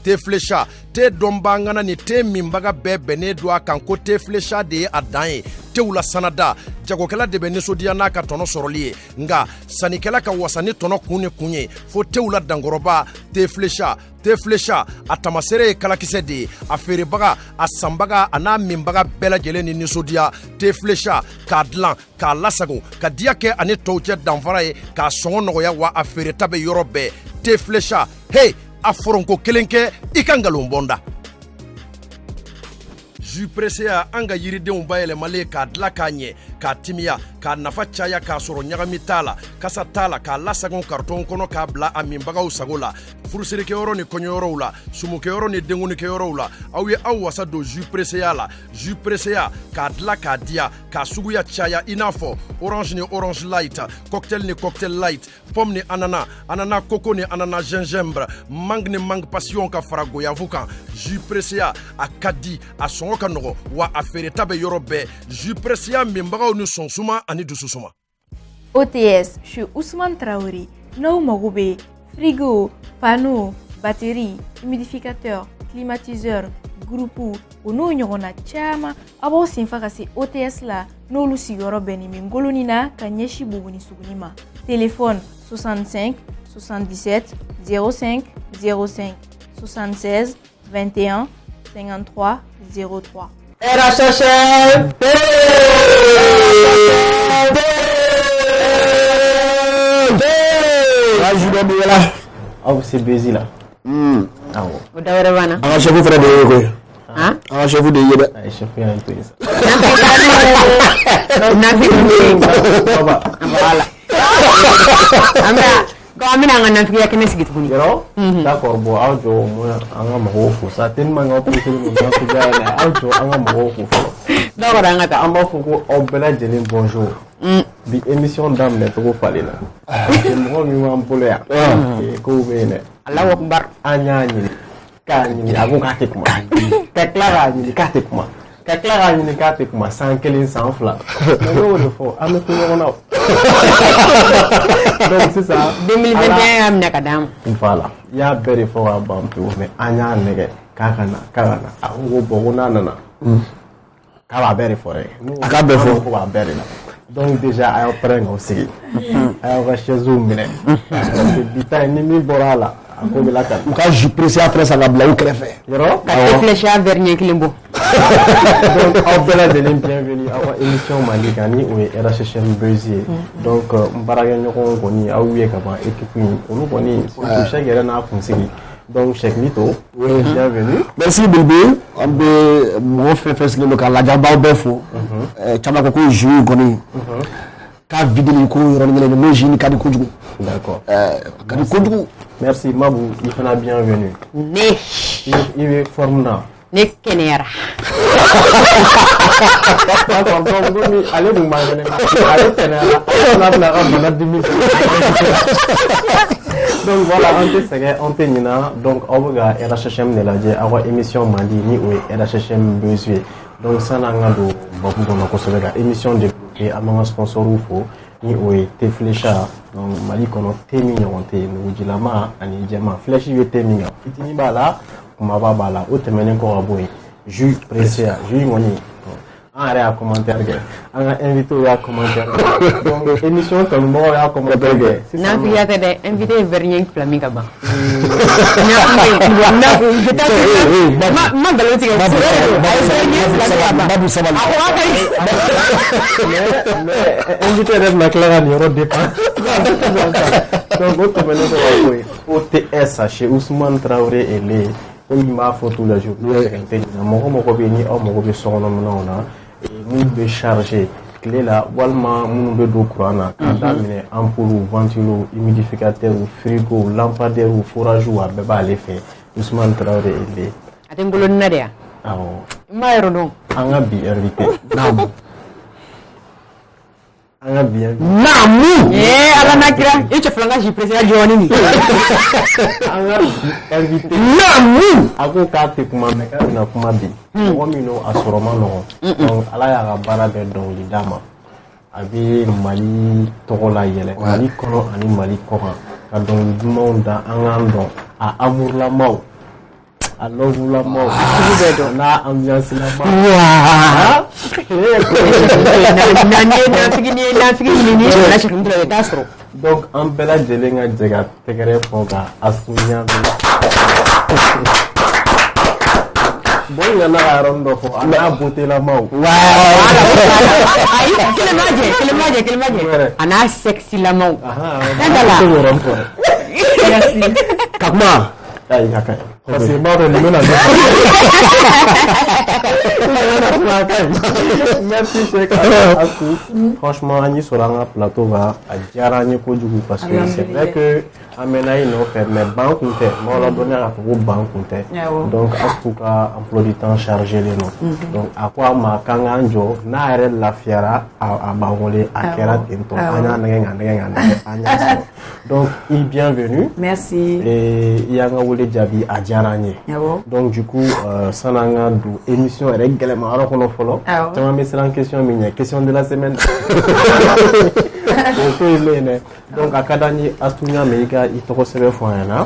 te flécha te dombangana ni te mimbaga bɛɛ do a kan ko te flécha de ye a dan ye tew la sanada jagokɛla de bɛ nisɔndiya n'a ka tɔnɔ sɔrɔli ye nga sanikɛla ka wasa ni tɔnɔ kun ni kun ye fo tew la dankɔrɔba te flécha a tamasere ye kalakisɛ de ye a feerebaga a sanbaga a n'a minbaga bɛɛ lajɛlen ni nisɔndiya te flécha k'a dilan k'a lasago ka diya kɛ ani tɔw cɛ danfara ye k'a sɔngɔ nɔgɔya wa a feereta bɛ yɔrɔ bɛɛ te flécha hey a foronko kelen kɛ i ka ngalon bɔnda jus pressé an ka yiridenw bayɛlɛmalen k'a dilan k'a ɲɛ k'a timiya k'a nafa caya k'a sɔrɔ ɲagami t'a la kasa t'a la k'a lasagon karton kɔnɔ k'a bila a minbagaw sago la furusirikɛyɔrɔ ni kɔɲɔyɔrɔw la sumukɛyɔrɔ ni denkunikɛyɔrɔw la aw ye aw wasa don jus pressé la jus pressé k'a dilan k'a diya k'a suguya caya i n'a fɔ orange ni orange light cocktail ni cocktail light pomme ni ananas coco ni ananas gingembre mangue ni mangue passion ka fara goyavu kan jus pressé a ka di a sɔngɔ ka nɔgɔ wa a feereta bɛ yɔrɔ bɛɛ jus pressé minbagaw ni sɔnsuma ani dususuma. OTS chez Ousmane Traoré n'aw mago bɛ frigo panneau batterie humidificateur climatiseur groupe o n'o ɲɔgɔnna caman a b'aw senfa ka se OTS la n'olu sigiyɔrɔ bɛnnen bɛ ngoloni na ka ɲɛsin Buguni Suguni ma. Téléphone 65 77 05 05 76 21 53 03. RHHMP aw c'est busy là. Awo. O dawara bana. An ka chef fara de ye koyi. Han? An ka chef de ye dɛ. Ay chef ya to isa. Na fi baba. Wala. Amra ko amina ngana fi yakene sigi tuguni. Yɔrɔ? D'accord bon aw jɔ mo an ka mɔgɔw fo sa tellement nga ko mo na ko ja aw jɔ an ka mɔgɔw fo fɔlɔ. D'accord an ka ta. An b'a fɔ ko aw bɛɛ lajɛlen bonjour. Bi émission daminɛ cogo falen na. Mɔgɔ min b'an bolo yan. Kow bɛ yen dɛ. Allahu akbar. An y'a ɲini k'a ɲini a ko k'a tɛ kuma ka tila k'a ɲini k'a tɛ kuma ka tila k'a ɲini k'a tɛ kuma san kelen san fila ne y'o de fɔ an bɛ to ɲɔgɔn na o donc sisan 2021 y'a minɛ ka d'an ma voilà i y'a bɛɛ de fɔ k'a ban pewu mais an y'a nɛgɛ k'a ka na a ko bon ko n'a nana k'a b'a bɛɛ de fɔ dɛ a k'a bɛɛ fɔ ko b'a bɛɛ de la donc déjà a y'aw pɛrɛn k'aw sigi a y'aw ka chaises minɛ bi ta ni min bɔra a la ko bɛ lakali u ka jus pressé après ça ka bila u kɛrɛfɛ yɔrɔ ka réfléchir à verre ɲɛ kelen bɔ donc aw bɛɛ lajɛlen bienvenue aw ka émission Mali kan ni o ye RHHM Buzz ye donc n baarakɛɲɔgɔn kɔni aw ye ka ban équipe in olu kɔni surtout Cheikh yɛrɛ n'a kunsigi donc Cheikh Mito bienvenue merci Bilbi an bɛ mɔgɔ fɛn fɛn sigilen don ka lajɛbaw bɛɛ fo caman ko ko jus kɔni k'a vidéo ko yɔrɔnin kelen n'o jus ka di kojugu d'accord ka di kojugu merci Mabou i fana bienvenue ne i bɛ forme na ne kɛnɛyara d'accord donc komi ale dun b'an kɛnɛ ale kɛnɛyara ale fana bɛna ka bana dimi donc voilà an tɛ sɛgɛn an tɛ ɲina donc aw bɛ ka RHHM de lajɛ aw ka émission Mali ni o ye RHHM Buzz ye donc sanni an ka don babu kɔnɔ kosɛbɛ ka émission développé an b'an ka sponsorow fo ni o ye te flécha donc Mali kɔnɔ te min ɲɔgɔn tɛ yen nugujilama ani jɛma flèche bɛ te min kan fitinin b'a la kumaba b'a la o tɛmɛnen kɔ ka bɔ yen jus pressé jus in kɔni an yɛrɛ y'a commentaire kɛ an ka invité y'a commentaire kɛ donc émission kanubagaw y'a commentaire kɛ n'a fɔ y'a tɛ dɛ invité ye verre ɲɛ fila min ka ban ma nkalon tigɛ babu sabali invité yɛrɛ bɛna tila ka nin yɔrɔ dépense donc o tɛmɛnen kɔ ka bɔ yen OTS chez Ousmane Traoré et les comme il m'a fait tous les jours mɔgɔ bɛ yen ni aw mago bɛ sokɔnɔminɛnw na minnu bɛ chargé tile la walima minnu bɛ don courant na k'a daminɛ ampoule ventilo humidificateur frigo lampadaire fourage a bɛɛ b'ale fɛ Ousmane Traoré ele a tɛ n bolo ni na de yan awɔ n b'a yɔrɔ dɔn an ka bi invité an ka bi invité naamu ala n'a kira i cɛ filanan si président jɔni nin an ka bi invité naamu a ko k'a tɛ kuma mɛ k'a bɛna kuma bi mɔgɔ min don a sɔrɔ ma nɔgɔn donc ala y'a ka baara bɛɛ dɔnkili d'a ma a bɛ Mali tɔgɔ la yɛlɛ Mali kɔnɔ ani Mali kɔkan ka dɔnkili dumanw da an k'an dɔn a amourlamaw a lɔbulamaw n'a ambiancelama donc an bɛɛ lajɛlen ka jɛ ka tɛgɛrɛ fɔ ka Astu Ɲame bon il y en a à Rondofo, on a beauté la main. On a sexy la main. Merci. Comment? Parce que merci Cheikh Astou. Franchement, Annie sur un plateau va à Diarani Kojugu parce que c'est vrai que Amena il nous fait mais banque compte. Moi la donner à pour banque compte. Donc Astou ka emploi du temps chargé les noms. Donc à quoi ma kanganjo na arrête la fiera à bangolé à Kera Tinto. Donc bienvenue. Merci. Et Yanga Wole Djabi à Diarani. Donc du coup sananga du émission régulièrement alors qu'on follow. Tu m'as mis en question de la semaine. Donc à Kadani Astu Ɲame i tɔgɔ sɛbɛn fɔ an ɲɛna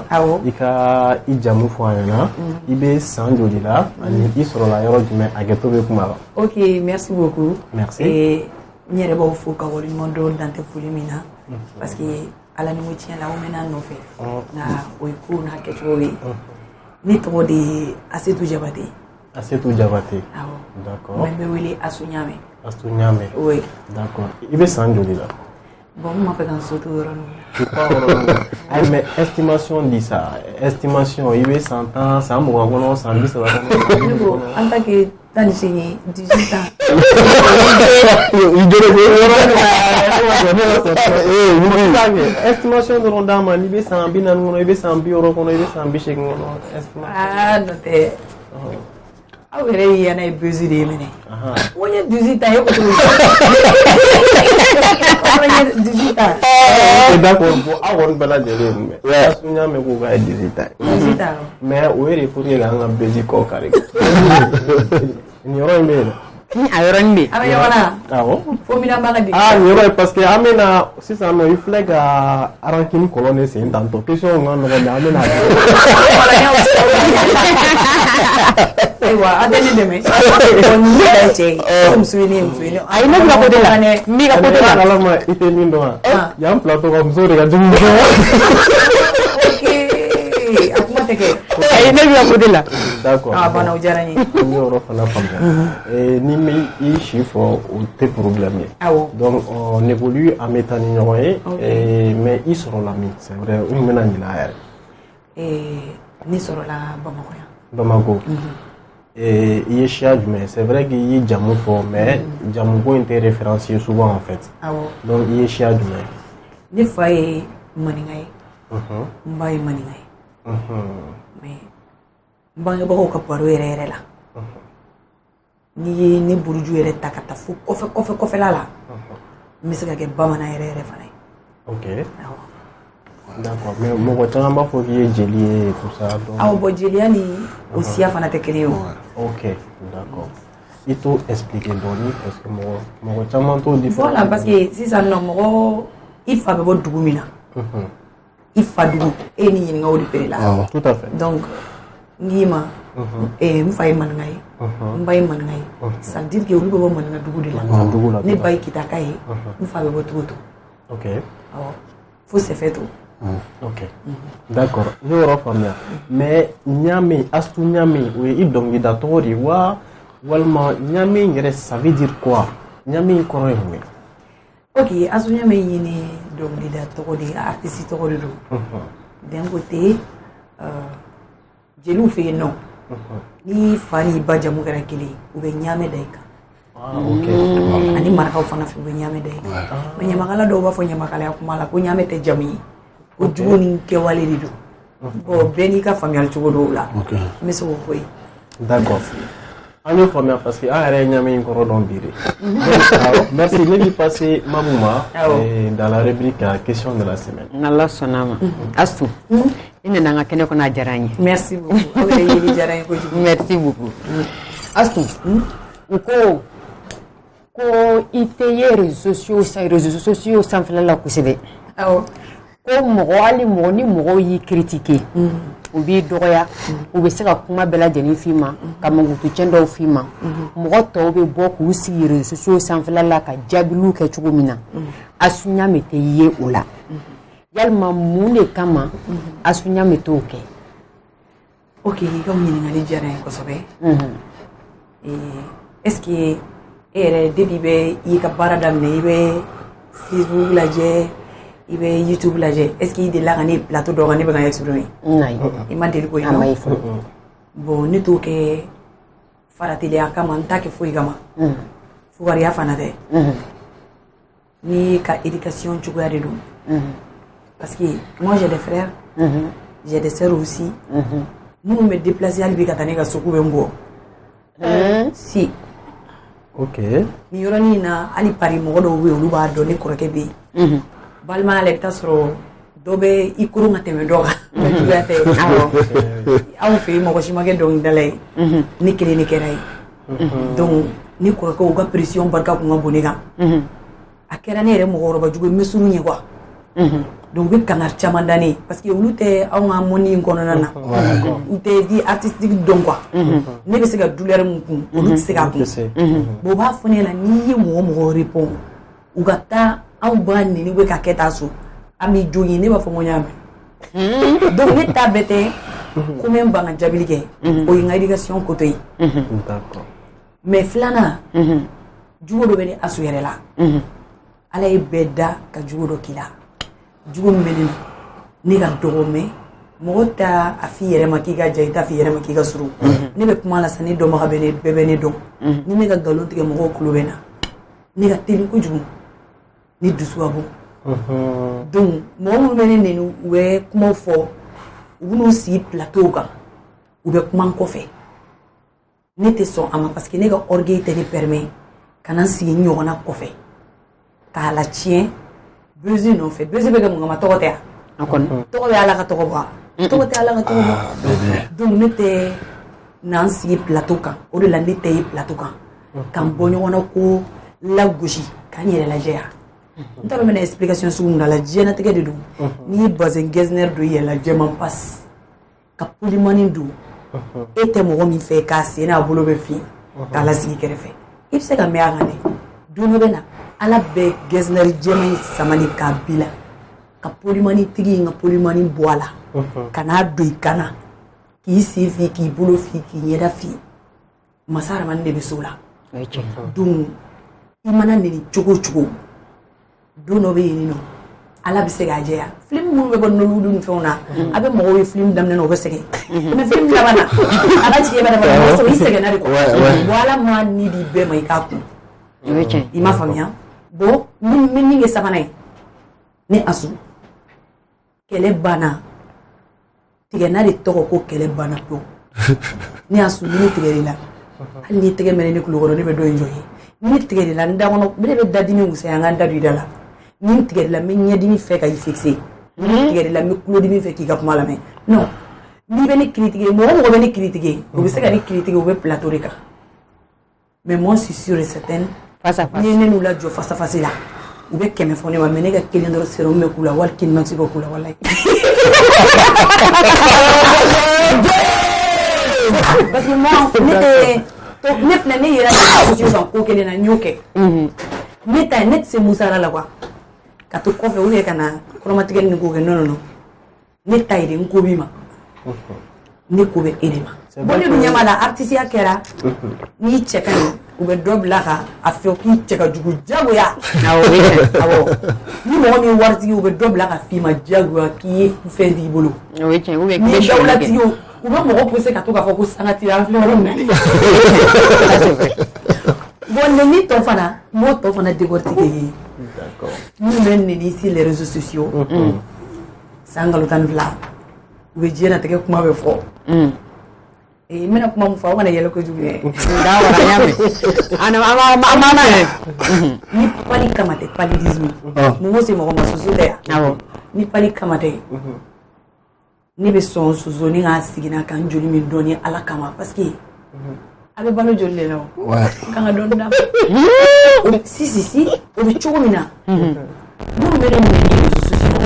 i ka i jamu fɔ an ɲɛna i bɛ san joli la ani i sɔrɔla yɔrɔ jumɛn a kɛtɔ bɛ kuma la. Ok, merci beaucoup. Merci. Et n yɛrɛ b'aw fo ka waleɲuman dɔn dan tɛ foli min na parce que ala ni ko tiɲɛ la aw mɛna n nɔfɛ nka o ye ko n'a kɛcogo ye ne tɔgɔ de ye Asetu Jabate. Asetu Jabate. Awɔ. D'accord. Mɛ n bɛ wele Astu Ɲame. Astu Ɲame. Oui. D'accord. I bɛ san joli la. Bon, n m'a fɛ ka n so to yɔrɔ ninnu. Tu pas ayi mais estimation di sa estimation i bɛ san 10 san 20 kɔnɔ san 30 kɔnɔ. Ne ko en tant que 18 ans. Estimation dɔrɔn d'a ma n'i bɛ san 40 kɔnɔ i bɛ san 60 kɔnɔ i bɛ san 80 kɔnɔ estimation. Ah n'o tɛ aw yɛrɛ ye yana ye bezi de ye minɛ. Ko n ye 18 ans ye ko cogo di. 18 ans. D'accord bon aw kɔni bɛɛ lajɛlen mɛ Astu Ɲame k'u ka 18 ans. 18 ans. Mais o ye de pour que k'an ka bezi kɔ kari. Nin yɔrɔ in bɛ yen. A yɔrɔnin bɛ yen. A bɛ ɲɔgɔn na. Awɔ. Fo mina baga di. Ah nin yɔrɔ ye parce que an bɛna sisan nɔ i filɛ ka arankini kɔlɔn de sen tantɔ question ka nɔgɔ mais an bɛna. Ayiwa a tɛ ne dɛmɛ. Ni yɛrɛ cɛ ye muso ye ne ye muso ye ne. Ayi ne bɛ ka côté la n b'i ka côté la. Ala ma i tɛ min dɔn wa. Yan plateau ka muso de ka jugu. Ok a kuma tɛ kɛ. Ayi ne bɛ ka côté la. D'accord. Ah bana o diyara n ye. N y'o fana faamuya. Ni mi i si fɔ o tɛ problème ye. Awɔ. Donc on évolue en étant ni ɲɔgɔn ye. Mais i sɔrɔla min c'est vrai n bɛna ɲinɛ a yɛrɛ. Ne sɔrɔla Bamakɔ yan. Bamako. I ye siya jumɛn c'est vrai que i ye jamu fɔ mais jamu ko in tɛ référencié souvent en fait. Awɔ. Donc i ye siya jumɛn. Ne fa ye maninka ye. N ba ye maninka ye. Mais n bangebagaw ka baro yɛrɛ yɛrɛ la n'i ye ne buruju yɛrɛ ta ka taa fo kɔfɛla la n bɛ se ka kɛ bamanan yɛrɛ yɛrɛ fana ye. Ok. D'accord mais mɔgɔ caman b'a fɔ k'i ye jeli ye tout ça. Awɔ bɔn jeliya ni o siya fana tɛ kelen ye o. Ok d'accord i t'o expliquer dɔɔni parce que mɔgɔ caman t'o différent. Voilà parce que sisan nɔ mɔgɔ i fa bɛ bɔ dugu min na i fa dugu e ye ni ɲininka o de bɛɛ la. Tout à fait. Donc n k'i ma n fa ye maninka ye n ba ye maninka ye ça veut dire que olu bɛ bɔ maninka dugu de la ne ba ye kitaka ye n fa bɛ bɔ Togoto. Ok. Awɔ fo Sɛfɛto. Ok d'accord n y'o yɔrɔ faamuya mais Ɲame Astu Ɲame o ye i dɔnkilida tɔgɔ de ye wa walima Ɲame yɛrɛ ça veut dire quoi Ɲame kɔrɔ ye mun ye. Ok Astu Ɲame ye ne dɔnkilida tɔgɔ de ye artiste tɔgɔ de don. D'un côté jeliw fɛ yen nɔ ni fa ni ba jamu kɛra kelen u bɛ Ɲame da i kan. Ani marakaw fana fɛ u bɛ Ɲame da i kan. Mais ɲamakala dɔw b'a fɔ ɲamakalaya kuma la ko Ɲame tɛ jamu ye. O jugu ni kɛwale de don. Bon bɛɛ n'i ka faamuyali cogo dɔw la. N bɛ se k'o fɔ ye. D'accord. An y'o faamuya parce que an yɛrɛ ye Ɲame in kɔrɔ dɔn bi de. Merci ne bɛ passer Mabou ma dans la rubrique question de la semaine. N'Ala sɔnna a ma. Astu i nana an ka kɛnɛ kɔnɔ a diyara n ye. Merci beaucoup aw yɛrɛ yeli diyara n ye kojugu. Merci beaucoup. Astu n ko i tɛ ye réseaux sociaux sanfɛla la kosɛbɛ. Awɔ. ko mɔgɔ hali mɔgɔ ni mɔgɔw y'i critiquer u b'i dɔgɔya u bɛ se ka kuma bɛɛ lajɛlen f'i ma ka mankutucɛn dɔw f'i ma mɔgɔ tɔw bɛ bɔ k'u sigi réseaux sociaux sanfɛla la ka jaabiliw kɛ cogo min na Asu Ɲame tɛ ye o la yalima mun de kama Asu Ɲame t'o kɛ. Ok, i ka ɲininkali diyara n ye kosɛbɛ. Est-ce que e yɛrɛ depuis bɛ i ka baara daminɛ i bɛ Facebook lajɛ i bɛ YouTube lajɛ est-ce que i delila ka ne plateau dɔ kan ne bɛ ka exprimer? I ma deli ko ye non? Bon ne t'o kɛ farateliya kama n t'a kɛ foyi kama fugariya fana tɛ ni ka éducation cogoya de don parce que moi j'ai des frères j'ai des sœurs aussi minnu bɛ déplacer hali bi ka taa ne ka sugu bɛ n bɔ si Ok. ni yɔrɔnin in na hali Paris mɔgɔ dɔw bɛ yen olu b'a dɔn ne kɔrɔkɛ bɛ yen balimaya la i bɛ taa sɔrɔ dɔ bɛ i koron ka tɛmɛ dɔ kan juguya tɛ anw fɛ yen mɔgɔ si ma kɛ dɔnkilidala ye ne kelen ne kɛra ye donc ni kɔrɔkɛw ka pression barika kun ka bon ne kan a kɛra ne yɛrɛ mɔgɔkɔrɔba jugu ye n bɛ surun ye quoi donc u bɛ kangari caman da ne parce que olu tɛ anw ka monde in kɔnɔna na u tɛ di artistique dɔn quoi ne bɛ se ka douleur mun kun olu tɛ se k'a kun bon u b'a fɔ ne ɲɛna n'i ye mɔgɔ mɔgɔ répond u ka taa anw ba neni bɛ ka kɛ taa so an b'i jogin ne b'a fɔ ko n y'a mɛn donc ne ta bɛɛ tɛ ko n bɛ n ban ka jaabili kɛ o ye n ka éducation ko to ye mais filanan jugu dɔ bɛ ne Asu yɛrɛ la Ala ye bɛɛ da ka jugu dɔ k'i la jugu min bɛ ne na ne ka dɔgɔ mɛn mɔgɔ t'a a f'i yɛrɛ ma k'i ka ja i t'a f'i yɛrɛ ma k'i ka surun ne bɛ kuma la sa ne dɔnbaga bɛ ne bɛɛ bɛ ne dɔn ni ne ka nkalon tigɛ mɔgɔw tulo bɛ na ne ka teli kojugu ni dusu ka bon donc mɔgɔ minnu bɛ ne neni u bɛ kumaw fɔ u bɛn'u sigi plateau kan u bɛ kuma n kɔfɛ ne tɛ sɔn a ma parce que ne ka orgueil tɛ ne permet ka na n sigi n ɲɔgɔnna kɔfɛ k'a la tiɲɛ Beuzy nɔfɛ Beuzy bɛ kɛ mun kama tɔgɔ tɛ yan tɔgɔ bɛ Ala ka tɔgɔ bɔ tɔgɔ tɛ Ala ka tɔgɔ bɔ donc ne tɛ na n sigi plateau kan o de la ne tɛ ye plateau kan ka n bɔ ɲɔgɔnna ko lagosi ka n yɛrɛ lajɛ yan n t'a dɔn n bɛna explication sugu min na la diɲɛlatigɛ de don n'i ye bazin Getzner don i yɛrɛ la jɛman passe ka polimani don e tɛ mɔgɔ min fɛ k'a sen n'a bolo bɛ fin k'a lasigi kɛrɛfɛ i bɛ se ka mɛn a kan dɛ don dɔ bɛ na Ala bɛ Getzner jɛman in samani k'a bila ka polimani tigi in ka polimani bɔ a la ka n'a don i kan na k'i sen fin k'i bolo fin k'i ɲɛda fin masa Aramani de bɛ s'o la donc i mana neni cogo o cogo don dɔ bɛ yen nɔ Ala bɛ se k'a jɛya film minnu bɛ bɔ Nollywood ni fɛnw na a bɛ mɔgɔw ye film daminɛ na o bɛ sɛgɛn mais film laban na a ka tiɲɛ bɛ dafa o sɔrɔ i sɛgɛnna de kɔ bon Ala ma ni di bɛɛ ma i k'a kun i m'a faamuya bon min ye sabanan ye ne Asu kɛlɛ banna tigɛna de tɔgɔ ko kɛlɛ banna pewu ne Asu ni ne tigɛr'i la hali n'i tɛgɛ mɛnɛ ne kulo kɔrɔ ne bɛ dɔ in jɔ ye ni ne tigɛr'i la n da kɔnɔ ne bɛ da dimi wusaya n ka n da don i da la ni n tigɛr'i la n bɛ ɲɛdimi fɛ ka i fixer ni n tigɛr'i la n bɛ kulodimi fɛ k'i ka kuma lamɛn non n'i bɛ ne critiquer mɔgɔ mɔgɔ bɛ ne critiquer u bɛ se ka ne critiquer u bɛ plateau de kan mais moi je suis sûre et certaine n'i ye ne n'u lajɔ face à face la u bɛ 100 fɔ ne ma mais ne ka kelen dɔrɔn sérum bɛ k'u la wali Kinmax bɛ k'u la walayi parce que moi ne filɛ ne yɛrɛ de social kan ko kelen na n y'o kɛ ne ta ne tɛ se musara la quoi ka to kɔfɛ ou bien ka na kɔrɔmatigɛli ni ko kɛ non ne ta ye de n ko b'i ma ne ko bɛ e de ma bon ne dun ɲɛ b'a la artisiya kɛra n'i cɛ ka ɲi u bɛ dɔ bila ka a fɛ k'i cɛ ka jugu diyagoya awɔ ni mɔgɔ min ye waritigi u bɛ dɔ bila ka f'i ma diyagoya k'i ye fɛn t'i bolo n'i ye dawulatigi u bɛ mɔgɔ pousser ka to k'a fɔ ko sanga t'i la an filɛ yɔrɔ min na bon neni tɔ fana n b'o tɔ fana décortiquer ye minnu bɛ neni sur les réseaux sociaux san kalo 12 u bɛ diɲɛlatigɛ kuma bɛ fɔ n bɛna kuma min fɔ aw kana yɛlɛ kojugu dɛ ni pali kama tɛ paludisme mun ko se mɔgɔ ma soso tɛ yan ni pali kama tɛ ne bɛ sɔn soso ni k'a sigi n'a kan joli min dɔn ni Ala kama parce que a bɛ balo joli de la o kan ka dɔɔni d'a ma si o bɛ cogo min na minnu bɛ ne minɛ ni réseaux sociaux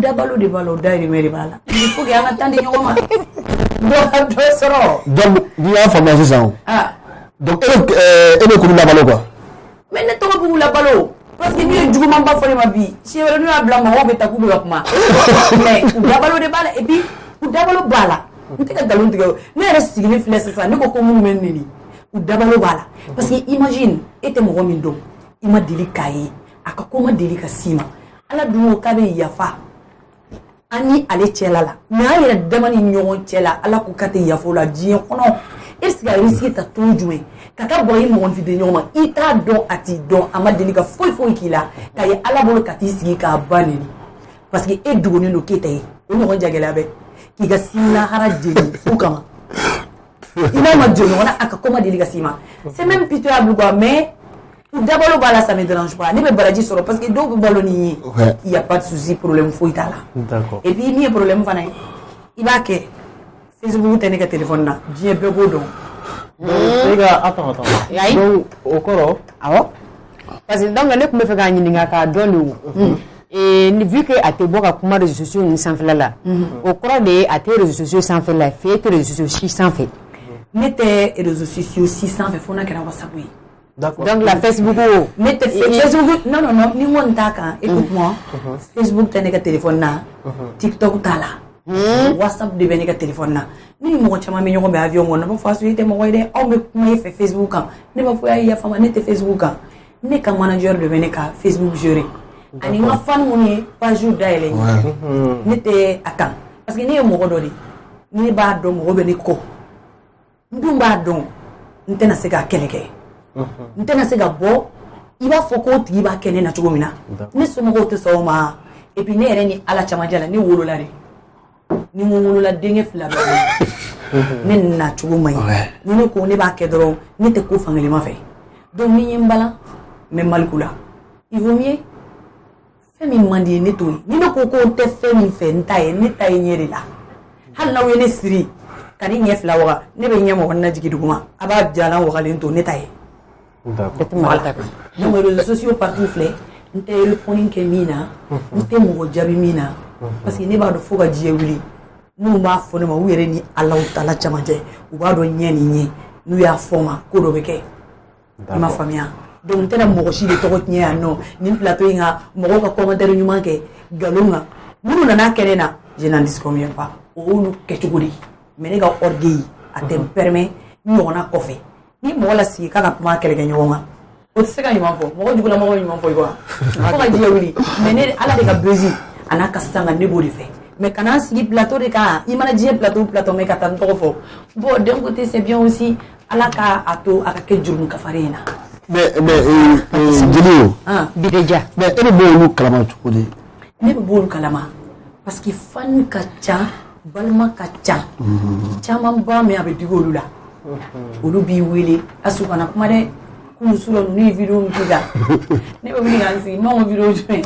dabalo de balo dahirimɛ de b'a la il faut que an ka temps di ɲɔgɔn ma dɔ sɔrɔ donc n'i y'a faamuya sisan donc e bɛ kuru labalo quoi mais ne tɔgɔ bugu labalo parce que n'i ye jugumanba fɔ ne ma bi siɲɛ wɛrɛ n'u y'a bila mɔgɔw bɛ taa k'u bɛ ka kuma mais u dabalo de b'a la et puis u dabalo b'a la n tɛ ka nkalon tigɛ o ne yɛrɛ sigilen filɛ sisan ne ko minnu bɛ neni u dabalo b'a la parce que imagine e tɛ mɔgɔ min dɔn i ma deli k'a ye a ka ko ma deli ka s'i ma ala dun ko k'a bɛ yafa an ni ale cɛla la mais an yɛrɛ dama ni ɲɔgɔn cɛ la ala ko k'a tɛ yafa o la diɲɛ kɔnɔ e bɛ se ka risque ta ton jumɛn ka taa bɔ i mɔgɔnifiden ɲɔgɔn ma i t'a dɔn a t'i dɔn a ma deli ka foyi foyi k'i la k'a ye ala bolo ka t'i sigi k'a ba neni parce que e dogonen don k'e ta ye o ɲɔgɔn jagɛlɛya bɛ k'i ka sinilahara jeni fu kama i n'a ma jɔ ɲɔgɔn na a ka ko ma deli ka s'i ma c'est même pitoyable quoi mais u dabalo b'a la ça me dérange pas ne bɛ baraji sɔrɔ parce que dɔw bɛ balo ni ye il y a pas de souci problème foyi t'a la et puis min ye problème fana ye i b'a kɛ Facebook tɛ ne ka téléphone na diɲɛ bɛɛ b'o dɔn attends. Donc, au kɔrɔ awɔ parce que donc ne tun bɛ fɛ k'a ɲininka k'a dɔn de o vu que a tɛ bɔ ka kuma réseaux sociaux ni sanfɛla la o kɔrɔ de ye a tɛ réseaux sociaux sanfɛla la f'e tɛ réseaux sociaux si sanfɛ ne tɛ réseaux sociaux si sanfɛ fo n'a kɛra WhatsApp ye d'accord donc la Facebook o ne tɛ Facebook non ni n kɔni t'a kan écoute-moi Facebook tɛ ne ka téléphone na TikTok t'a la WhatsApp de bɛ ne ka téléphone na ni mɔgɔ caman bɛ ɲɔgɔn bɛ avion kɔnɔ ne b'a fɔ asu i tɛ mɔgɔ ye dɛ aw bɛ kuma e fɛ Facebook kan ne b'a fɔ y'a ye yafa ma ne tɛ Facebook kan ne ka manager de bɛ ne ka Facebook gérer ani n ka fan minnu ye page dayɛlɛ ne tɛ a kan parce que ne ye mɔgɔ dɔ de ne b'a dɔn mɔgɔ bɛ ne kɔ n dun b'a dɔn n tɛna se ka kɛlɛ kɛ n tɛna se ka bɔ i b'a fɔ k'o tigi b'a kɛ ne na cogo min na ne somɔgɔw tɛ sɔn o ma et puis ne yɛrɛ ni ala camancɛ la ne wolola de ni n wolola denkɛ 2 bɛ ne na cogo ma ɲi ni ne ko ne b'a kɛ dɔrɔn ne tɛ ko fankelen fɛ donc ni n ye n balan n bɛ maliku la il vaut mieux fɛn min man di ye ne t'o ye ni ne ko ko n tɛ fɛn min fɛ n ta ye ne ta ye ɲɛ de la hali n'aw ye ne siri ka ni ɲɛ 2 waga ne bɛ ɲɛ mɔgɔ na jigin duguma a b'a jalan wagalen to ne ta ye donc réseaux sociaux partout filɛ n tɛ répondre kɛ min na n tɛ mɔgɔ jaabi min na parce que ne b'a dɔn fo ka diɲɛ wuli minnu b'a fɔ ne ma u yɛrɛ ni alaw taala camancɛ u b'a dɔn ɲɛ ni ɲɛ n'u y'a fɔ ma ko dɔ bɛ kɛ i ma faamuya donc n tɛna mɔgɔ si de tɔgɔ tiɲɛ yan nɔ nin plateau in kan mɔgɔw ka commentaire ɲuman kɛ nkalon kan minnu nana kɛ ne na je n'en disconviens pas o y'olu kɛcogo de ye mais ne ka orgueil a tɛ n permet n ɲɔgɔnna kɔfɛ ni mɔgɔ la sigi k'a ka kuma kɛlɛkɛ ɲɔgɔn kan o tɛ se ka ɲuman fɔ mɔgɔ jugula mɔgɔ ɲuman fɔ i kɔ fo ka diɲɛ wuli mais ne ala de ka bezi a n'a ka sanga ne b'o de fɛ mais kana sigi plateau de kan i mana diɲɛ plateau mais ka taa n tɔgɔ fɔ bon d'un côté c'est bien aussi ala ka a to a ka kɛ jurumu kafari in na mais jeli o bideja mais e bɛ bɔ olu kalama cogo di ne bɛ bɔ olu kalama parce que fan ka ca balima ka ca caman ba min a bɛ digi olu la olu b'i wele asu kana kuma dɛ kunu sura ninnu ye vidéo min k'i kan ne bɛ wuli ka n sigi n b'a fɔ vidéo jumɛn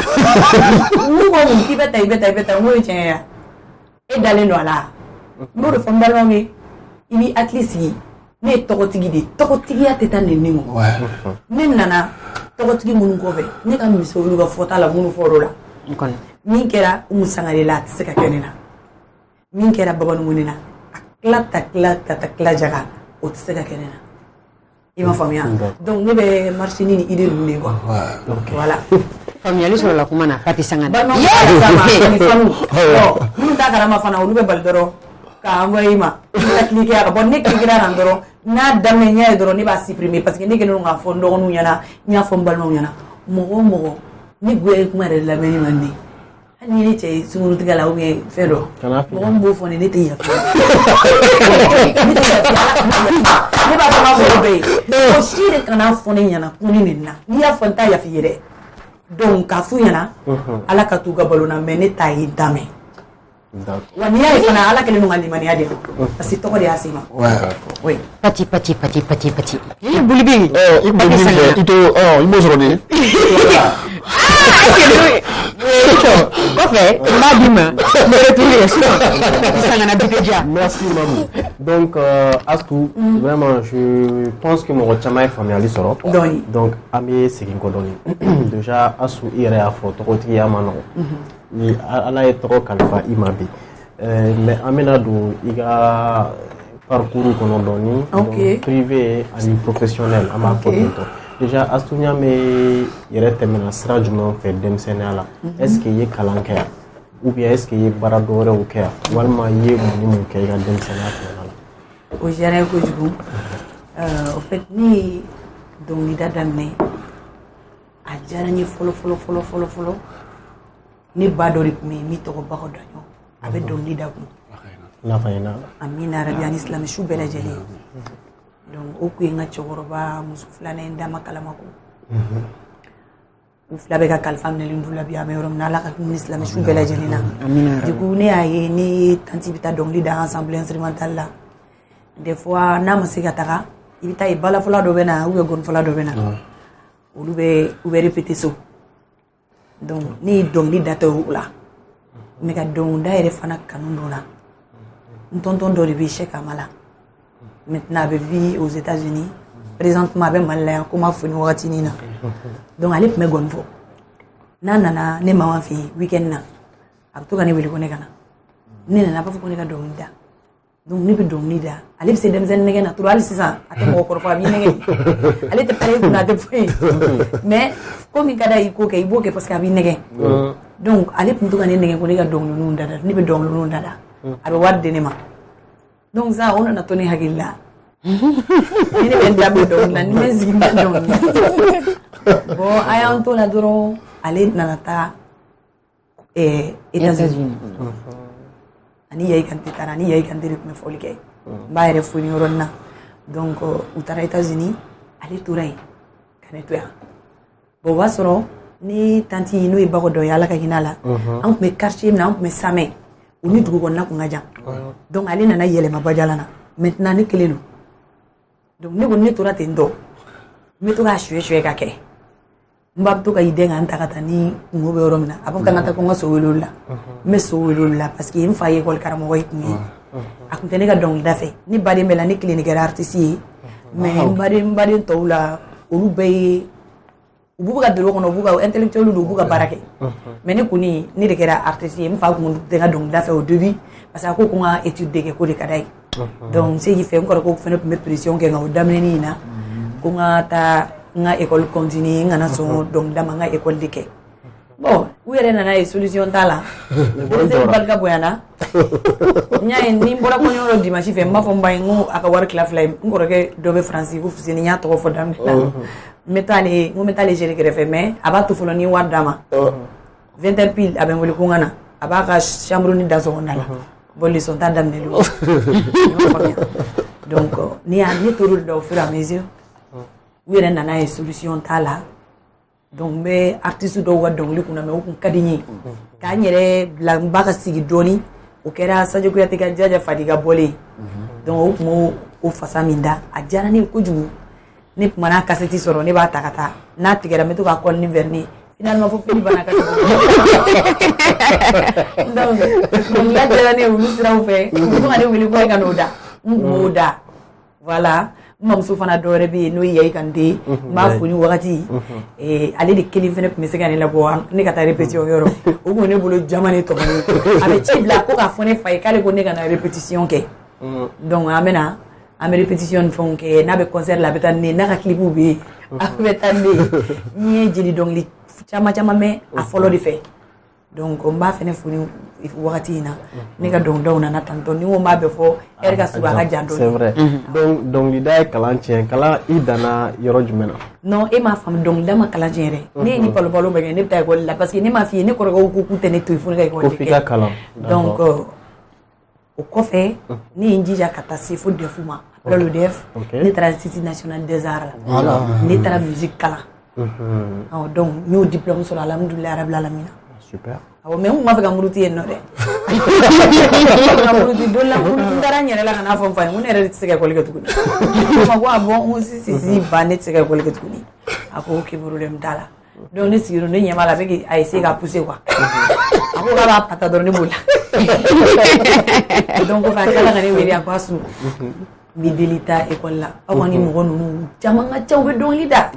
n'u ko mun k'i bɛ ta i bɛ ta n ko ye tiɲɛ ye e dalen don a la n b'o de fɔ n balimaw ye i b'i hakili sigi ne ye tɔgɔtigi de ye tɔgɔtigiya tɛ taa nɛni kɔ ne nana tɔgɔtigi minnu kɔfɛ ne ka misi olu ka fɔta la minnu fɔr'o la min kɛra Umu Sangare la a tɛ se ka kɛ ne na min kɛra Babanumuni na a tila jaga o tɛ se ka kɛ ne na i ma faamuya donc ne bɛ marché ni idée ninnu de quoi voilà faamuyali sɔrɔla kuma na Fati Sangare minnu t'a kalama fana olu bɛ bali dɔrɔn k'a envoyer i ma i ka cliquer a kan bon ne cliquera na dɔrɔn n'a daminɛ n y'a ye dɔrɔn ne b'a supprimer parce que ne kɛlen don k'a fɔ n dɔgɔninw ɲɛna n y'a fɔ n balimaw ɲɛna mɔgɔ o mɔgɔ ni goya ye kuma yɛrɛ lamɛnni man di hali ni ne cɛ ye sunkurutigɛ la ou bien fɛn dɔ mɔgɔ min b'o fɔ ne tɛ yafa ne tɛ yafa ne b'a fɔ n ka mɔgɔ bɛɛ ye o si de kana fɔ ne ɲɛna ko ne nin na n'i y'a fɔ n t'a yafa i ye dɛ donc k'a f'u ɲɛna ala ka t'u ka balo na mais ne t'a ye damɛ wa n'i y'a ye fana ala kɛlen don ka limaniya de parce que tɔgɔ de y'a se ma oui Pati i boli bɛ yen i b'o sɔrɔ de Merci Mamou. Donc Astou, vraiment je pense que mon retient est familial sort. Donc Amé c'est qui déjà Astou irait à photo qui a manon. Ni ala est trop calfa imabi. Mais Amena do il a parcours qu'on donne donc privé et professionnel à ma photo. Déjà Astou Niamé irait terminer sera du nom fait demsenala. Est-ce qu'il y a kalanka? Ou bien est-ce qu'il y a baradore ou quoi? Ou alors il y a mon qui a demsenala. Au général que je vous, au fait ni donc ni d'adamé a jarani follow ni badori mi to ko bako daño abe donc ni dagu la fayna amina rabian islam shu bela jeli donc o ku nga chogoroba musuflana ndama kalamako ufla be ka kalfam ne lindula biya me rom na la ka islam shu bela jeli na amina du coup ne aye ni tanti bita donc li da ensemble instrumental la des fois na musika taka ibita e bala fula do bena ou gon fula do bena olu be répéter so donc ni donc ni date la mais ka donc da yere fana kanu dona tonton do bi Cheikh Amala maintenant be vie aux États-Unis présentement be malaya ko ma funi wakati ni na donc alip me gonfo nana ne ma fi weekend na abto ka ne wili ko ne kana ne na pa fu ko ne ka donc da donc ni be donc ni da alip se dem zen ne na tural sisa ate mo ko fa bi ne ale te pare na de fui mais comme kada iko ke ibo ke parce que abi ne donc alip ntu ka ne ne ko ne ka donc nu da ni be donc nu da abe wadde ne ma donc ça on a toni hagilla ni ne ben dabo donc na ni me zimba donc bon ayan to la doro ale nanata États-Unis ani yayi kan titara ni yayi kan dire me folike bayre funi ronna donc utara États-Unis ale turai kaneto ya bo wasoro ni tanti no e bago do yala ka hinala an me quartier na an me samé uni dugu konna ko ngaja donc ale nana yele ma bajalana maintenant ni kelelo donc ne ko ne tora tendo me to ga shwe ka ke mbab to ka idenga anta kata ni ngobe oromina apo kana ta ko ngaso welula me so welula parce que il faye école karamo way ni akuntene ka donc dafe ni bari mela ni clinique artiste mais bari to la olu be ubu ka dero kono ubu ka intellectuel do ubu ka barake mais ni kuni ni de kera artiste mi fa ko de ka donc dafe au début parce que ko nga étude de ko de kadai donc c'est qui fait encore ko fene me pression ke nga o dameni na ko nga ta nga école continue nga na so donc dama nga école dike bon wéré na na solution tala c'est barka boyana nyaay ni mbora ko nyoro dimanche fe ma fo mbay ngo aka war claf lay ngoro ke dobe français ko fusini nya to fo dam metale jeri grefe mais aba to fo ni war dama 20h pile aben woli ko ngana aba ka chambre ni daso ndala bolli son ta dam ne lu donc ni a ni to do fur et à mesure wéré na na solution tala donc be artiste do wa donc li kuna me ko kadinyi ka nyere la mbaka sigi doni o kera sajo ko yatika jaja fadiga bolé donc mo o fasaminda a jarani ko jugu ni mana kaseti soro ne ba takata na tigera me to ka kol ni verni finalement fo feli bana ka donc la jarani o misra o fe ko ngani wili ko ga no da moda voilà mam so fana dore bi no yayi kande ma funi wakati ale de keli fene me segane la bo ne ka ta répétition yoro o ko ne bolo jamane to avec tibla ko ka fone fay kale ko ne ka na répétition ke donc amena am répétition fon ke na be concert la betan ne na ka clipu bi a betan ne ni jeli donc li chama me a follow de fait donc on ba fene funi wakati na ne ka donc daw na tanto ni o ma be fo er ka suba ka jando c'est vrai donc l'idée kalantien kala idana yoro jumena non et ma femme donc dama kala jere ni palo be ne tay ko la parce que ni ma fille ne ko ko tene to funi ka ko donc au coffre ni njija katasi fo de fuma le def ni Institut national des arts voilà ni tra musique kala donc ñu diplôme sur alhamdulillah rabbil alamin super awo mais on ma fa muruti en no de muruti do la ndara nyere la kana fon fa mun ere tsega ko liga tukuni ma ko bon on si ba ne tsega ko liga tukuni ako ke problème dala donc ne sigiro ne ɲɛma la a bɛ k'a essayer ka pousser quoi a ko k'a b'a pata dɔrɔn ne b'o la donc ko fa kala ka ne wele a ko Asu n bɛ deli taa école la aw kɔni mɔgɔ ninnu caman ka ca u bɛ dɔnkili da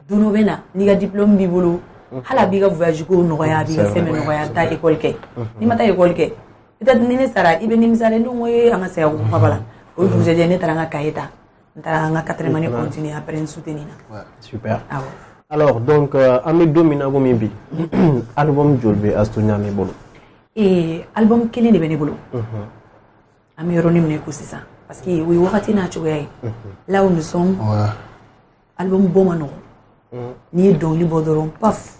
don dɔ bɛ na n'i ka diplôme b'i bolo hali a b'i ka voyage ko nɔgɔya a b'i ka fɛn bɛɛ nɔgɔya taa école kɛ n'i ma taa école kɛ peut-être ni ne sara i bɛ nimisa dɛ ne ko an ka saya ko kuma la o dugusɛjɛ ne taara n ka cahier ta n taara n ka quatrième année continuer après n soutenir na super alors donc an bɛ don min na komi bi album joli bɛ Astu Ɲame bolo album kelen de bɛ ne bolo an bɛ yɔrɔnin min na ko sisan parce que o ye wagati n'a cogoya ye là où nous sommes album bɔ ma nɔgɔn n'i ye dɔnkili bɔ dɔrɔn paf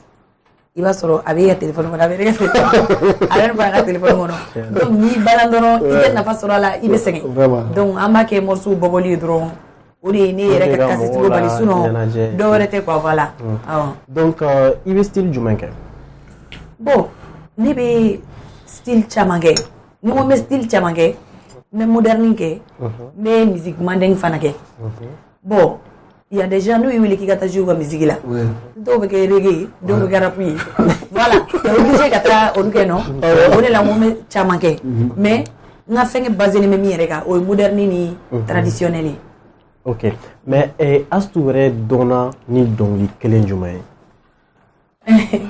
i b'a sɔrɔ a bɛ ka téléphone kɔnɔ a bɛ ne fara ka téléphone kɔnɔ donc n'i banna dɔrɔn i tɛ nafa sɔrɔ a la i bɛ sɛgɛn donc an b'a kɛ morceau bɔbɔli ye dɔrɔn o de ye ne yɛrɛ ka kasitigiw bali sinon dɔ wɛrɛ tɛ quoi voilà donc i bɛ style jumɛn kɛ bon ne bɛ style caman kɛ ni ko n bɛ style caman kɛ n bɛ moderne kɛ n bɛ musique mandingue fana kɛ bon il y a des gens n'u y'i wele k'i ka taa jouer u ka musique la dɔw bɛ kɛ reggae dɔw bɛ kɛ rap ye voilà tu es obligé ka taa olu kɛ non o de la n ko n bɛ caman kɛ mais n ka fɛnkɛ basé nen bɛ min yɛrɛ kan o ye moderne ni traditionnel ye ok mais Astu yɛrɛ dɔnna ni dɔnkili kelen jumɛn ye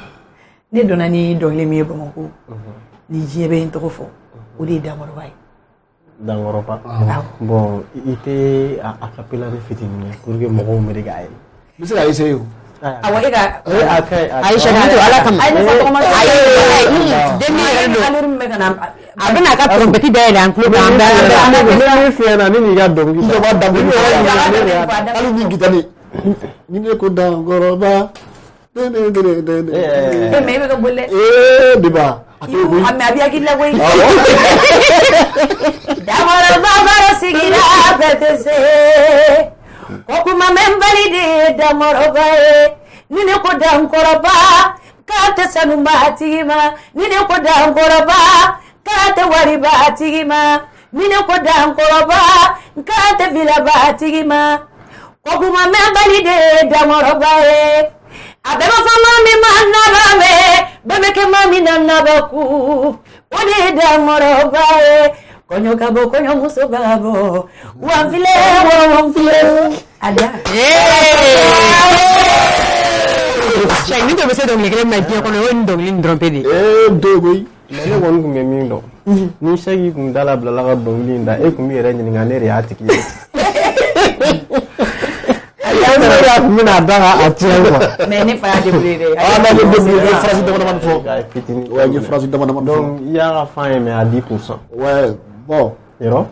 ne donna ni dɔnkili min ye Bamakɔ ni diɲɛ bɛ n tɔgɔ fɔ o de ye Dankɔrɔba ye Dankɔrɔba bon i tɛ a cappella ni fitinin ye pour que mɔgɔw mɛri k'a ye n bɛ se ka essayer o awɔ e ka Aïcha ka to ala kama ayi ne fa tɔgɔ ma demi yɛrɛ don alori min bɛ ka na a bɛna ka trompette da yɛlɛ an tulo kan da ne fiɲɛ na ne n'i ka dɔnkili n b'a dabu hali ni gitani ni ne ko Dankɔrɔba mais e bɛ ka boli dɛ Diba a mɛ a bɛ hakili la koyi Dankɔrɔba baro sigira bɛɛ tɛ se ko kuma mɛ n bali de ye Dankɔrɔba ye ni ne ko Dankɔrɔba k'a tɛ sanuba tigi ma ni ne ko Dankɔrɔba k'a tɛ wariba tigi ma ni ne ko Dankɔrɔba k'a tɛ filaba tigi ma ko kuma mɛ n bali de ye Dankɔrɔba ye a bɛɛ b'a fɔ maa min ma naba mɛ bɛɛ bɛ kɛ maa min na naba ku o de ye Dankɔrɔba ye kɔɲɔ ka bɔ kɔɲɔmuso b'a bɔ wanfilɛ wɔnfilɛ a da Cheikh ni to bɛ se dɔnkili kelen ma diɲɛ kɔnɔ o ye nin dɔnkili in dɔrɔn pe de do koyi mais ne kɔni tun bɛ min dɔn ni Cheikh kun da labilala ka dɔnkili in da e kun b'i yɛrɛ ɲininka ne de y'a tigi ye tun bɛna da a tiɲɛ quoi mais ne fa y'a débrouillé dɛ ye phrase damadamani fɔ ouais ye phrase damadamani donc i y'a ka fan ye mais à 10% ouais bon yɔrɔ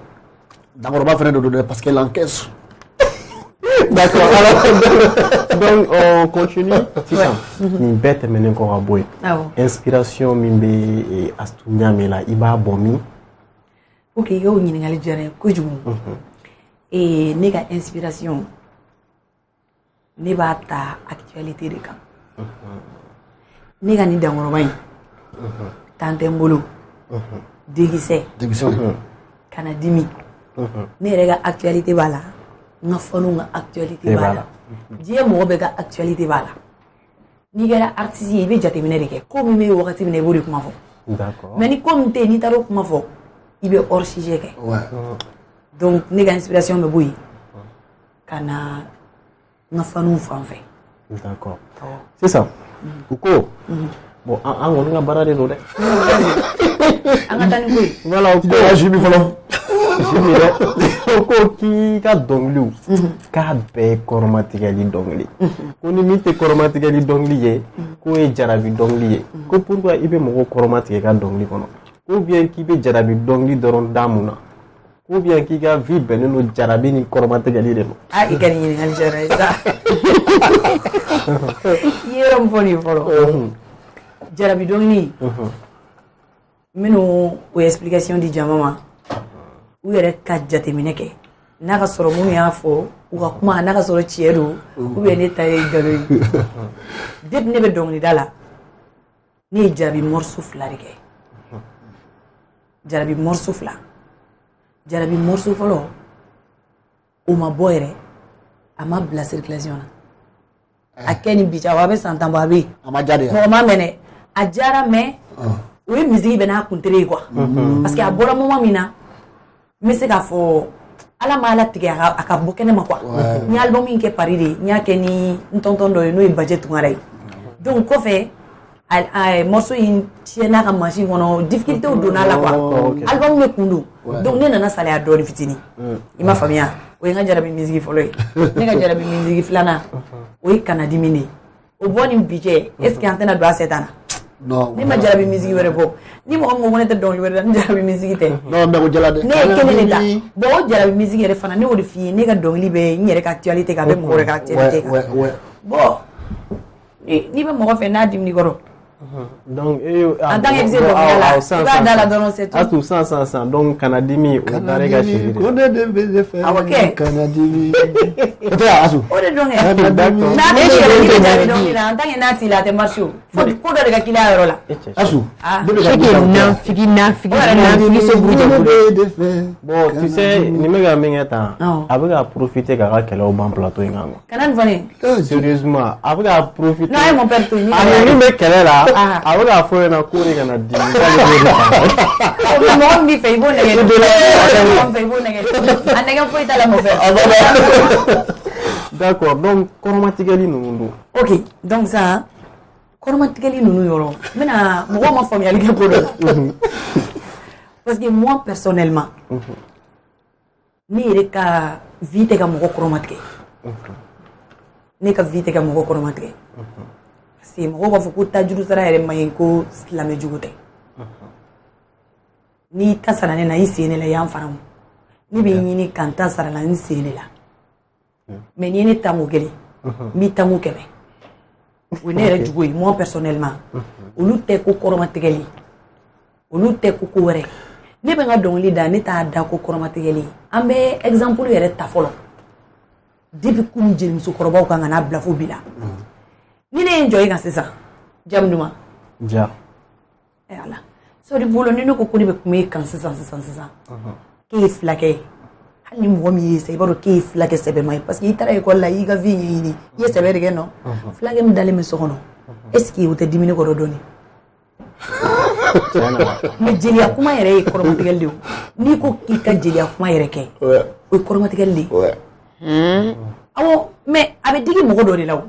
Dankɔrɔba fɛnɛ de don dɛ parce qu'elle encaisse d'accord alors donc on continue sisan nin bɛɛ tɛmɛnen kɔ ka bɔ yen inspiration min bɛ Astu Ɲame la i b'a bɔ min ok i ka o ɲininkali diyara n ye kojugu ne ka inspiration ne b'a ta actualité de kan ne ka nin Dankɔrɔba in tan tɛ n bolo dekisɛ kana dimi ne yɛrɛ ka actualité b'a la n ka faniw ka actualité b'a la diɲɛ mɔgɔ bɛɛ ka actualité b'a la n'i kɛra artiste ye i bɛ jateminɛ de kɛ ko min bɛ yen wagati min na i b'o de kuma fɔ mais ni ko min tɛ yen n'i taara o kuma fɔ i bɛ hors sujet kɛ donc ne ka inspiration bɛ bɔ yen ka na n ka faniw fan fɛ d'accord sisan u ko bon an kɔni ka baara de don dɛ an ka taa ni ko ye voilà o ko Jimi fɔlɔ Jimi dɛ o ko k'i ka dɔnkiliw k'a bɛɛ kɔrɔmatigɛli dɔnkili ko ni min tɛ kɔrɔmatigɛli dɔnkili ye k'o ye jarabi dɔnkili ye ko pourquoi i bɛ mɔgɔw kɔrɔmatigɛ ka dɔnkili kɔnɔ ou bien k'i bɛ jarabi dɔnkili dɔrɔn da mun na ou bien k'i ka vie bɛnnen don jarabi ni kɔrɔmatigɛli de ma i ka nin ɲininkali diyara n ye sa i ye yɔrɔ min fɔ nin ye fɔlɔ jarabi dɔnkili minnu o explication di jama ma u yɛrɛ ka jateminɛ kɛ n'a ka sɔrɔ minnu y'a fɔ u ka kuma n'a ka sɔrɔ tiɲɛ don ou bien ne ta ye nkalon ye depuis ne bɛ dɔnkilida la ne ye jarabi morceau 2 de kɛ jarabi morceau 2 jarabi morceau fɔlɔ o ma bɔ yɛrɛ a ma bila circulation na a kɛ ni bi cɛ wa a bɛ san 10 bɔ a bɛ yen a ma diya de mɔgɔ ma mɛnɛ a diyara mais o ye musique bɛ n'a kuntere ye quoi parce que a bɔra moment min na n bɛ se k'a fɔ ala ma ala tigɛ a ka bɔ kɛnɛ ma quoi n ye album in kɛ Paris de n y'a kɛ ni n tonton dɔ ye n'o ye Bajɛ Tunkara ye donc kɔfɛ morceau in tiɲɛna ka machine kɔnɔ difficulté donna la quoi album bɛ kun don donc ne nana salaya dɔɔni fitinin i m'a faamuya o ye n ka jarabi musique fɔlɔ ye ne ka jarabi musique filanan o ye kana dimi de o bɔ ni bi cɛ est ce que an tɛna don a seetan na ne ma jarabi musique wɛrɛ bɔ ni mɔgɔ mɔgɔ ne tɛ dɔnkili wɛrɛ da ni jarabi musique tɛ non mais o jala de ne ye kelen de ta bon o jarabi musique yɛrɛ fana ne y'o de f'i ye ne ka dɔnkili bɛ n yɛrɛ ka actualité kan a bɛ mɔgɔ wɛrɛ ka actualité kan bon n'i bɛ mɔgɔ fɛ n'a dimini kɔrɔ donc en tant que exé dɔnkili la i b'a da la dɔrɔn c'est tout tout sans donc kana dimi o dare ka chérie ko ne de bɛ fɛ awɔ kɛ kana dimi o tɛ asu o de dɔn kɛ n'a tɛ yɛrɛ ni bɛ jarabi dɔnkili la en tant que n'a t'i la a tɛ marché o fo ko dɔ de ka k'i la yɔrɔ la asu nafigi so bon tu sais ni bɛ ka min kɛ tan a bɛ ka profiter k'a ka kɛlɛw ban plateau in kan kana nin fɔ ne sérieusement a bɛ ka profiter n'a ye mon père to yen ni bɛ kɛlɛ la a bɛ k'a fɔ ɲɛna ko de kana dimi mɔgɔ min b'i fɛ i b'o nɛgɛ mɔgɔ min fɛ i b'o nɛgɛ a nɛgɛ foyi t'a la mon frère d'accord donc kɔrɔmatigɛli ninnu don ok donc ça kɔrɔmatigɛli ninnu yɔrɔ n bɛna mɔgɔw ma faamuyali kɛ ko dɔ la parce que moi personnellement ne yɛrɛ ka vie tɛ ka mɔgɔ kɔrɔmatigɛ ne ka vie tɛ ka mɔgɔ kɔrɔmatigɛ parce que mɔgɔw b'a fɔ ko tajuru sara yɛrɛ man ɲi ko silamɛ jugu tɛ n'i ta sara ne na i sen ne la i y'an fara mu ne bɛ ɲini ka n ta sara la n sen ne la mais n'i ye ne tango kelen n b'i tango 100 o ye ne yɛrɛ jugu ye moi personnellement olu tɛ ko kɔrɔmatigɛli olu tɛ ko ko wɛrɛ ne bɛ n ka dɔnkili da ne t'a da ko kɔrɔmatigɛli an bɛ exemple yɛrɛ ta fɔlɔ depuis kunun jelimusokɔrɔbaw kan ka n'a bila fo bi la ni ne ye n jɔ i kan sisan jamu duman ja ala sori bolo ni ne ko ko ne bɛ kuma i kan sisan k'e ye filakɛ ye hali ni mɔgɔ min ye sa i b'a dɔn k'e ye filakɛ sɛbɛma ye parce que i taara école la i ka vie ɲɛɲini i ye sɛbɛ de kɛ nɔ filakɛ min dalen bɛ so kɔnɔ est ce que o tɛ dimi ne kɔrɔ dɔɔni mais jeliya kuma yɛrɛ ye kɔrɔmatigɛli de ye n'i ko k'i ka jeliya kuma yɛrɛ kɛ o ye kɔrɔmatigɛli de ye awɔ mais a bɛ digi mɔgɔ dɔ de la o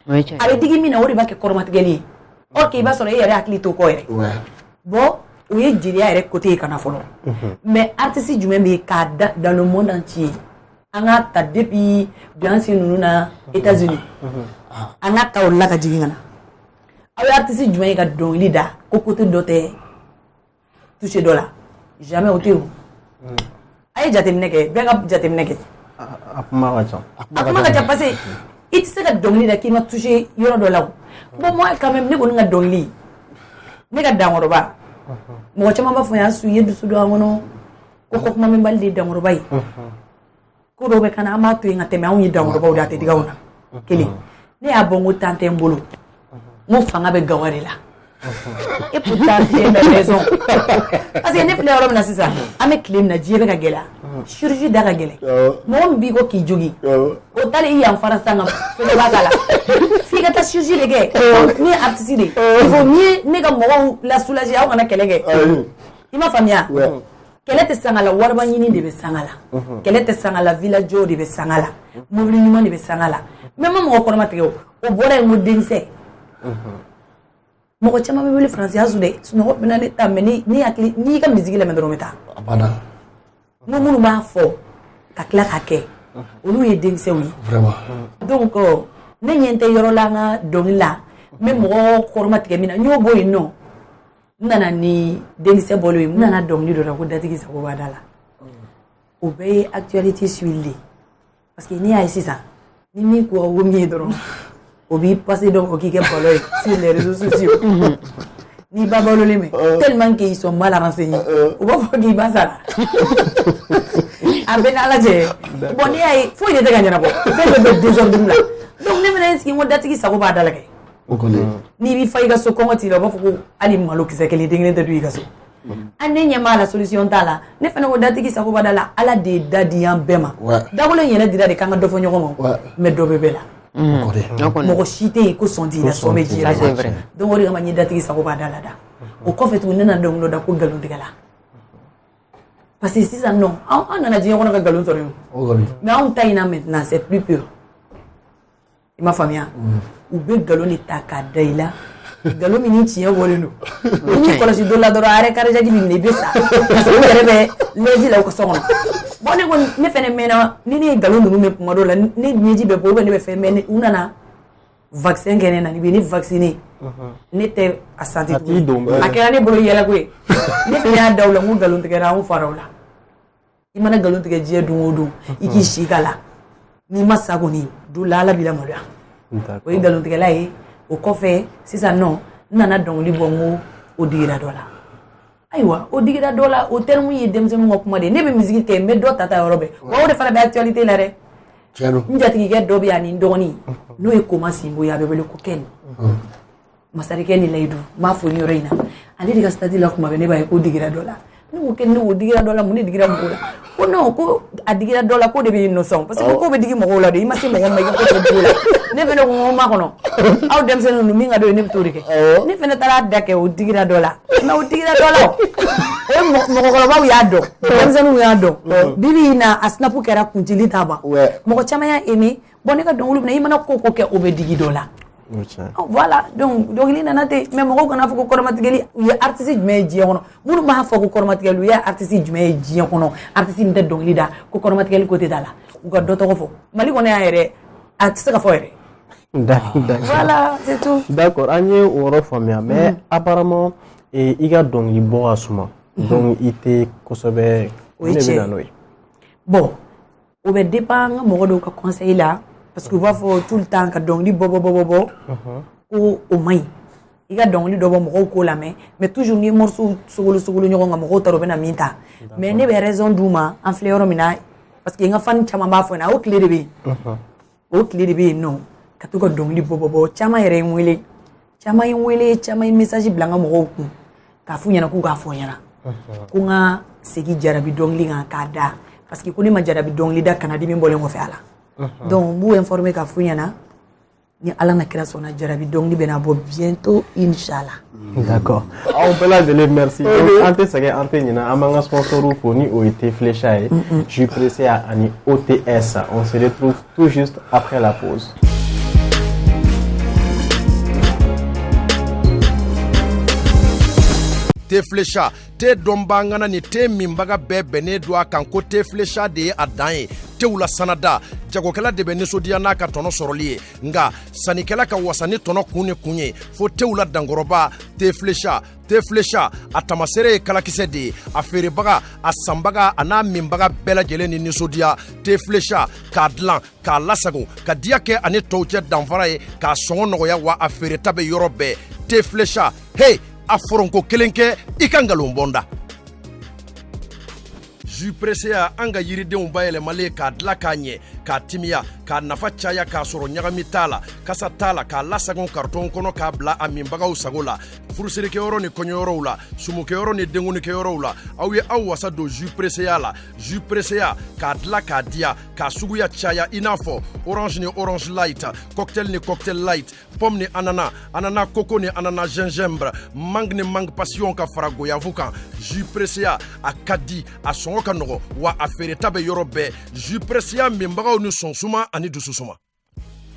a bɛ digi min na o de b'a kɛ kɔrɔmatigɛli ye or que i b'a sɔrɔ e yɛrɛ hakili to kɔ yɛrɛ bon o ye jeliya yɛrɛ côté ye kana fɔlɔ mais artiste jumɛn bɛ k'a da dans le monde entier an k'a ta depuis Beyonce ninnu na États-Unis an k'a ta o la ka jigin ka na aw ye artiste jumɛn ye ka dɔnkili da ko côté dɔ tɛ touché dɔ la jamais o tɛ o a ye jateminɛ kɛ bɛɛ ka jateminɛ kɛ a kuma ka ca a kuma ka ca parce que i tɛ se ka dɔnkili da k'i ma touché yɔrɔ dɔ la o bon moi quand même ne kɔni ka dɔnkili ne ka dankɔrɔba mɔgɔ caman b'a fɔ y'a su ye dusu don an kɔnɔ ko ko kuma min bali de ye dankɔrɔba ye ko dɔw bɛ kana an b'a to yen ka tɛmɛ anw ye dankɔrɔbaw de a tɛ diga anw na kelen ne y'a bɔ n ko temps tɛ n bolo n ko fanga bɛ gawa de la et pourtant Dieu bɛ raison parce que ne filɛ yɔrɔ min na sisan an bɛ tile min na diɲɛ bɛ ka gɛlɛya chirurgie da ka gɛlɛn mɔgɔ min b'i ko k'i jogin o tali i yanfara sisan ka fɛnɛ b'a k'a la f'i ka taa chirurgie de kɛ ne ye artiste de ye il faut mieux ne ka mɔgɔw la soulager aw kana kɛlɛ kɛ i m'a faamuya kɛlɛ tɛ sanga la wariba ɲini de bɛ sanga la kɛlɛ tɛ sanga la village de bɛ sanga la mobili ɲuman de bɛ sanga la mais ma mɔgɔ kɔrɔma tigɛ o bɔra yen ko denkisɛ mɔgɔ caman bɛ wele faransiya su dɛ sunɔgɔ bɛ na ne ta mais ni hakili n'i y'i ka misiki lamɛn dɔrɔn bɛ taa n ko minnu b'a fɔ ka tila k'a kɛ olu ye denkisɛw ye donc ne ɲɛ tɛ yɔrɔ la an ka dɔnkili la n bɛ mɔgɔ kɔrɔma tigɛ min na n y'o bɔ yen nɔ n nana ni denkisɛ bɔlen ye n nana dɔnkili dɔ la ko datigi sago b'a da la o bɛɛ ye actualité suivili de parce que n'i y'a ye sisan ni min ko ko min ye dɔrɔn o b'i passer donc o k'i kɛ balo ye sur les réseaux sociaux n'i ba balolen mɛ tellement qu'ils sont mal renseignés u b'a fɔ k'i ba sara a bɛ n'ala cɛ bon n'i y'a ye foyi de tɛ ka ɲɛnabɔ fɛn bɛɛ bɛ désordre la donc ne fana ye sigi n ko datigi sago b'a da la kɛ n'i b'i fa i ka so kɔngɔ t'i la u b'a fɔ ko hali malo kisɛ kelen den kelen tɛ dun i ka so an ne ɲɛ b'a la solution t'a la ne fana ko datigi sago b'a da la ala de ye da di an bɛɛ ma dagolo in yɛrɛ dira de k'an ka dɔ fɔ ɲɔgɔn ma mais dɔ bɛ bɛɛ la mɔgɔ si tɛ yen ko sɔn t'i la sɔn bɛ ji la donc o de kama n ye datigi sago b'a da la da o kɔfɛ tuguni ne nana dɔnkili dɔ da ko nkalontigɛla parce que sisan non an nana diɲɛ kɔnɔ ka nkalon sɔrɔ yen mais anw ta in na maintenant c'est plus pur i m'a faamuya u bɛ nkalon de ta k'a da i la nkalon min ni tiɲɛ bɔlen don n'i kɔlɔsi dɔ la dɔrɔn arrêt cardiaque bɛ minɛ i bɛ sa parce que u yɛrɛ bɛ lɛsi la u ka so kɔnɔ bon ne kɔni ne fɛnɛ mɛnna ni ne ye nkalon ninnu mɛn kuma dɔw la ne ɲɛji bɛ bɔ ou bien ne bɛ fɛn mɛn u nana vaccin kɛ ne na i bɛ ne vacciner ne tɛ a santi tuguni a kɛra ne bolo yɛlɛko ye ne fɛnɛ y'a da u la n ko nkalon tigɛra anw fara u la i mana nkalon tigɛ diɲɛ don o don i k'i si k'a la n'i ma sa kɔni don la Ala b'i lamaloya o ye nkalon tigɛla ye o kɔfɛ sisan nɔ n nana dɔnkili bɔ n ko o digira dɔ la ayiwa o digira dɔ la o terme ye denmisɛnninw ka kuma de ye ne bɛ musique kɛ n bɛ dɔ ta yɔrɔ bɛɛ wa o de fana bɛ actualité la dɛ n jatigikɛ dɔ bɛ yan ni n dɔgɔnin n'o ye Koma Sinbo ye a bɛ wele ko Ken Masarikɛ ni Layidu n b'a fɔ ni yɔrɔ in na ale de ka statut la kuma bɛɛ ne b'a ye ko digira dɔ la ne ko Ken ne ko digira dɔ la mun de digira mɔgɔw la ko non ko a digira dɔ la ko de bɛ yen nɔ sɔn parce que ko bɛ digi mɔgɔw la de i ma se mɔgɔ ma i ka ko tɛ digi la ne fɛnɛ ko n ma kɔnɔ aw denmisɛnninw ninnu min ka d'o ye ne bɛ t'o de kɛ ne fɛnɛ taara da kɛ o digira dɔ la mais o digira dɔ la o ye mɔgɔkɔrɔbaw y'a dɔn denmisɛnninw y'a dɔn bibi in na a snap kɛra kuncili t'a ban mɔgɔ caman y'a aimé bon ne ka dɔnkili minɛ i mana ko ko kɛ o bɛ digi dɔ la voilà donc dɔnkili nana ten mais mɔgɔw kana fɔ ko kɔrɔmatigɛli u ye artiste jumɛn ye diɲɛ kɔnɔ minnu b'a fɔ ko kɔrɔmatigɛli u ye artiste jumɛn ye diɲɛ kɔnɔ artiste min tɛ dɔnkili da ko kɔrɔmatigɛli ko tɛ da la u ka dɔ tɔgɔ fɔ Mali kɔnɔ yan yɛrɛ a tɛ se ka fɔ yɛrɛ voilà c'est tout d'accord an ye o yɔrɔ faamuya mais apparemment i ka dɔnkili bɔ ka suma donc i tɛ kosɛbɛ o ye tiɲɛ bon o bɛ dépend n ka mɔgɔ dɔw ka conseil la parce que u b'a fɔ tout le temps ka dɔnkili bɔ ko o man ɲi i ka dɔnkili dɔ bɔ mɔgɔw k'o lamɛn mais toujours n'i ye morceau sogolo ɲɔgɔn kan mɔgɔw taara u bɛna min ta mais ne bɛ raison d'u ma an filɛ yɔrɔ min na parce que n ka fan caman b'a fɔ n ye o tile de bɛ yen o tile de bɛ yen nɔ ka to ka dɔnkili bɔ caman yɛrɛ ye n wele caman ye message bila n ka mɔgɔw kun k'a f'u ɲɛna k'u k'a fɔ n ɲɛna ko n ka segin jarabi dɔnkili kan k'a da parce que ko ne ma jarabi dɔnkili da kana dimi bɔlen kɔfɛ a la donc n b'u informer k'a f'u ɲɛna ni Ala na kira sɔnna jarabi dɔnkili bɛna bɔ bientôt inchallah d'accord aw bɛɛ lajɛlen merci donc an tɛ sɛgɛn an tɛ ɲinɛ an b'an ka sponsorw fo ni o ye Teflecha ye jus pressé ani OTS on se retrouve tout juste après la pause. Teflecha te dɔnbangana ni te minbaga bɛɛ bɛnnen don a kan ko Teflecha de ye a dan ye tew la sanada jagokɛla de bɛ nisɔndiya n'a ka tɔnɔ sɔrɔli ye nka sannikɛla ka wasa ni tɔnɔ kun ni kun ye fo tew la dankɔrɔba Teflecha a tamasere ye kalakisɛ de ye a feerebaga a sanbaga a n'a minbaga bɛɛ lajɛlen ni nisɔndiya Teflecha k'a dilan k'a lasago ka diya kɛ ani tɔw cɛ danfara ye k'a sɔngɔ nɔgɔya wa a feereta bɛ yɔrɔ bɛɛ Teflecha hey a foronko kelen kɛ i ka ngalon bɔnda jus pressé an ka yiridenw bayɛlɛmalen k'a dilan k'a ɲɛ k'a timiya k'a nafa caya k'a sɔrɔ ɲagami t'a la kasa t'a la k'a lasagon karton kɔnɔ k'a bila a minbagaw sago la furusirikɛyɔrɔ ni kɔɲɔyɔrɔw la sumukɛyɔrɔ ni denkunikɛyɔrɔw la aw ye aw wasa don jus pressé la jus pressé k'a dilan k'a diya k'a suguya caya i n'a fɔ orange ni orange light cocktail ni cocktail light pomme ni ananas ananas coco ni ananas gingembre mangue ni mangue passion ka fara goyavu kan jus pressé a ka di a sɔngɔ ka nɔgɔ wa a feereta bɛ yɔrɔ bɛɛ jus pressé minbagaw ni sɔnsuma ani dususuma.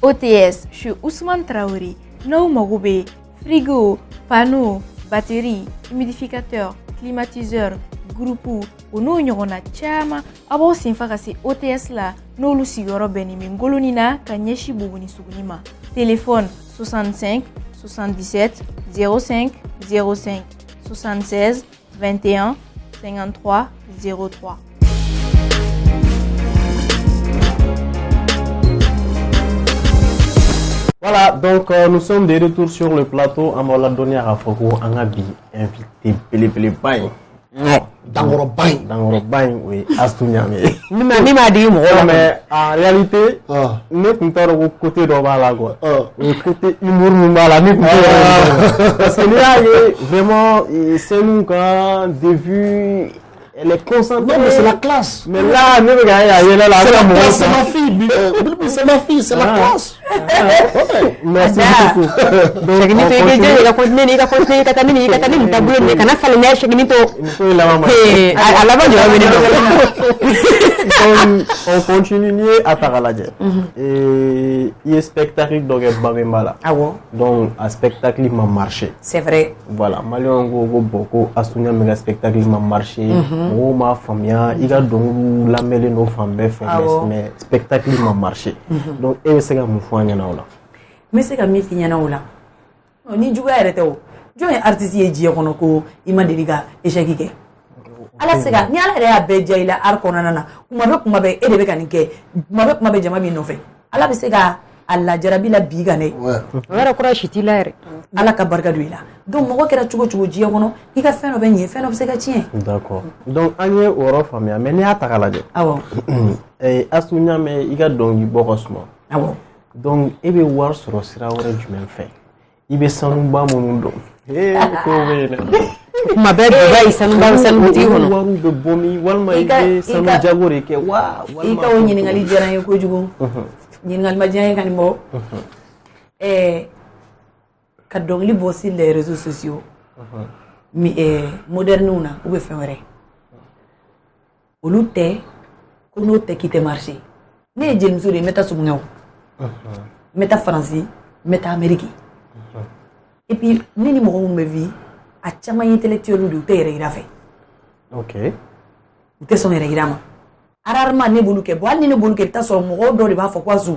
OTS chez Ousmane Traoré n'aw mago bɛ frigo panneau batterie humidificateur climatiseur groupe o n'o ɲɔgɔnna caman a b'aw senfa ka se OTS la n'olu sigiyɔrɔ bɛnnen bɛ ngoloni na ka ɲɛsin Buguni Suguni ma téléphone 65 77 05 05 76 21 53 03. Voilà, donc nous sommes de retour sur le plateau. On va la donner à Rafoko, on a bi invité Pele Bain. Dangoro Bain, oui, Astounyame. Ni m'a dit, mais en réalité, nous sommes au côté de Bala, quoi. Le côté humour, parce que là, vraiment, c'est nous quand début. Elle est concentrée. Non, mais c'est la classe. Mais là, nous regardons, c'est ma fille. C'est ma fille, c'est la classe. Merci beaucoup. Chegini to ike je ka continue ka tani mutabule ne kana fale ne chegini to alaba jo wini donc on continue à Taralaje et il est spectacle donc Bamembala. Ah bon? Donc un spectacle m'a marché. C'est vrai. Voilà, Malion go beaucoup Asunya mega spectacle m'a marché. O ma famia iga donc la mêler nos femmes mais spectacle m'a marché. Donc et c'est comme fanya na ola. Mais c'est comme mi na ola. Ni juga arrêté o. Jo artiste ye ji kono ko ima deliga échec ke. Ala sega ni ala ya be jaila ar konana na kuma be e de be kanike kuma be jama bi no fe ala be sega alla jarabi la biga ne wara kura shiti la re ala ka barka du ila donc mo kera chugo ji kono I ka feno be nye feno be sega tien. D'accord. Donc anye oro famia mais ni atakalaje. Awo. Asunya me iga dongi bokosmo. Awo. Donc e be war soro sira wora jumen fe. Ibe sanu ba mo ndo. Ko wena. Kuma be ba sanu ti hono waru be bomi walma ibe sanu jagore ke wa walma ika woni ni ngali jara yo ko jugo ni ngal ma jaya kan mo ka dongli bossi les réseaux sociaux mi moderne una ou be fenwere olute ko no te kite marché ne jëm suri meta su ngew meta français meta amérique et puis ni mo me vie a chama intellectuel du tere irafe. OK. Ute son irama. Ararma ne bulu ke boal ni ne bulu ke ta so mo do de ba fo kwazu.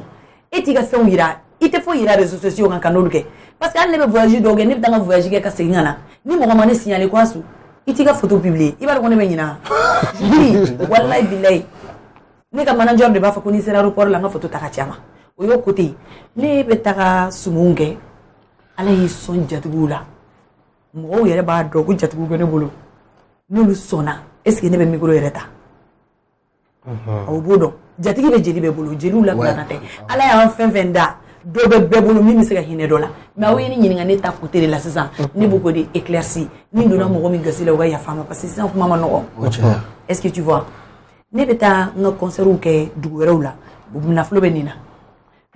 Eti ga fe ira, ite fo ira réseaux sociaux kan kanolu ke. Parce que an ne be voyager do ge ne tanga voyager ke ka singana. Ni mo ma ne signaler kwasu. Iti ga photo publier. Iba ko ne be nyina. Wallahi billahi. Ne ka manager de ba fo ko ni sera aéroport la nga photo ta ka chama. O yo côté. Ne be ta ka sumunge. Ala yi son jatugula. Mɔgɔw yɛrɛ b'a dɔn ko jatigiw bɛ ne bolo n'olu sɔnna est-ce que ne bɛ micro yɛrɛ ta aw b'o dɔn jatigi bɛ jeli bɛɛ bolo jeliw labilana tɛ ala y'an fɛn fɛn da dɔ bɛ bɛɛ bolo min bɛ se ka hinɛ dɔ la mais aw ye ne ɲininka ne ta côté de la sisan ne b'o de éclairci ni donna mɔgɔ min gasi la o ka yafa ma parce que sisan kuma ma nɔgɔ est-ce que tu vois ne bɛ taa n ka concertw kɛ dugu wɛrɛw la nafolo bɛ nin na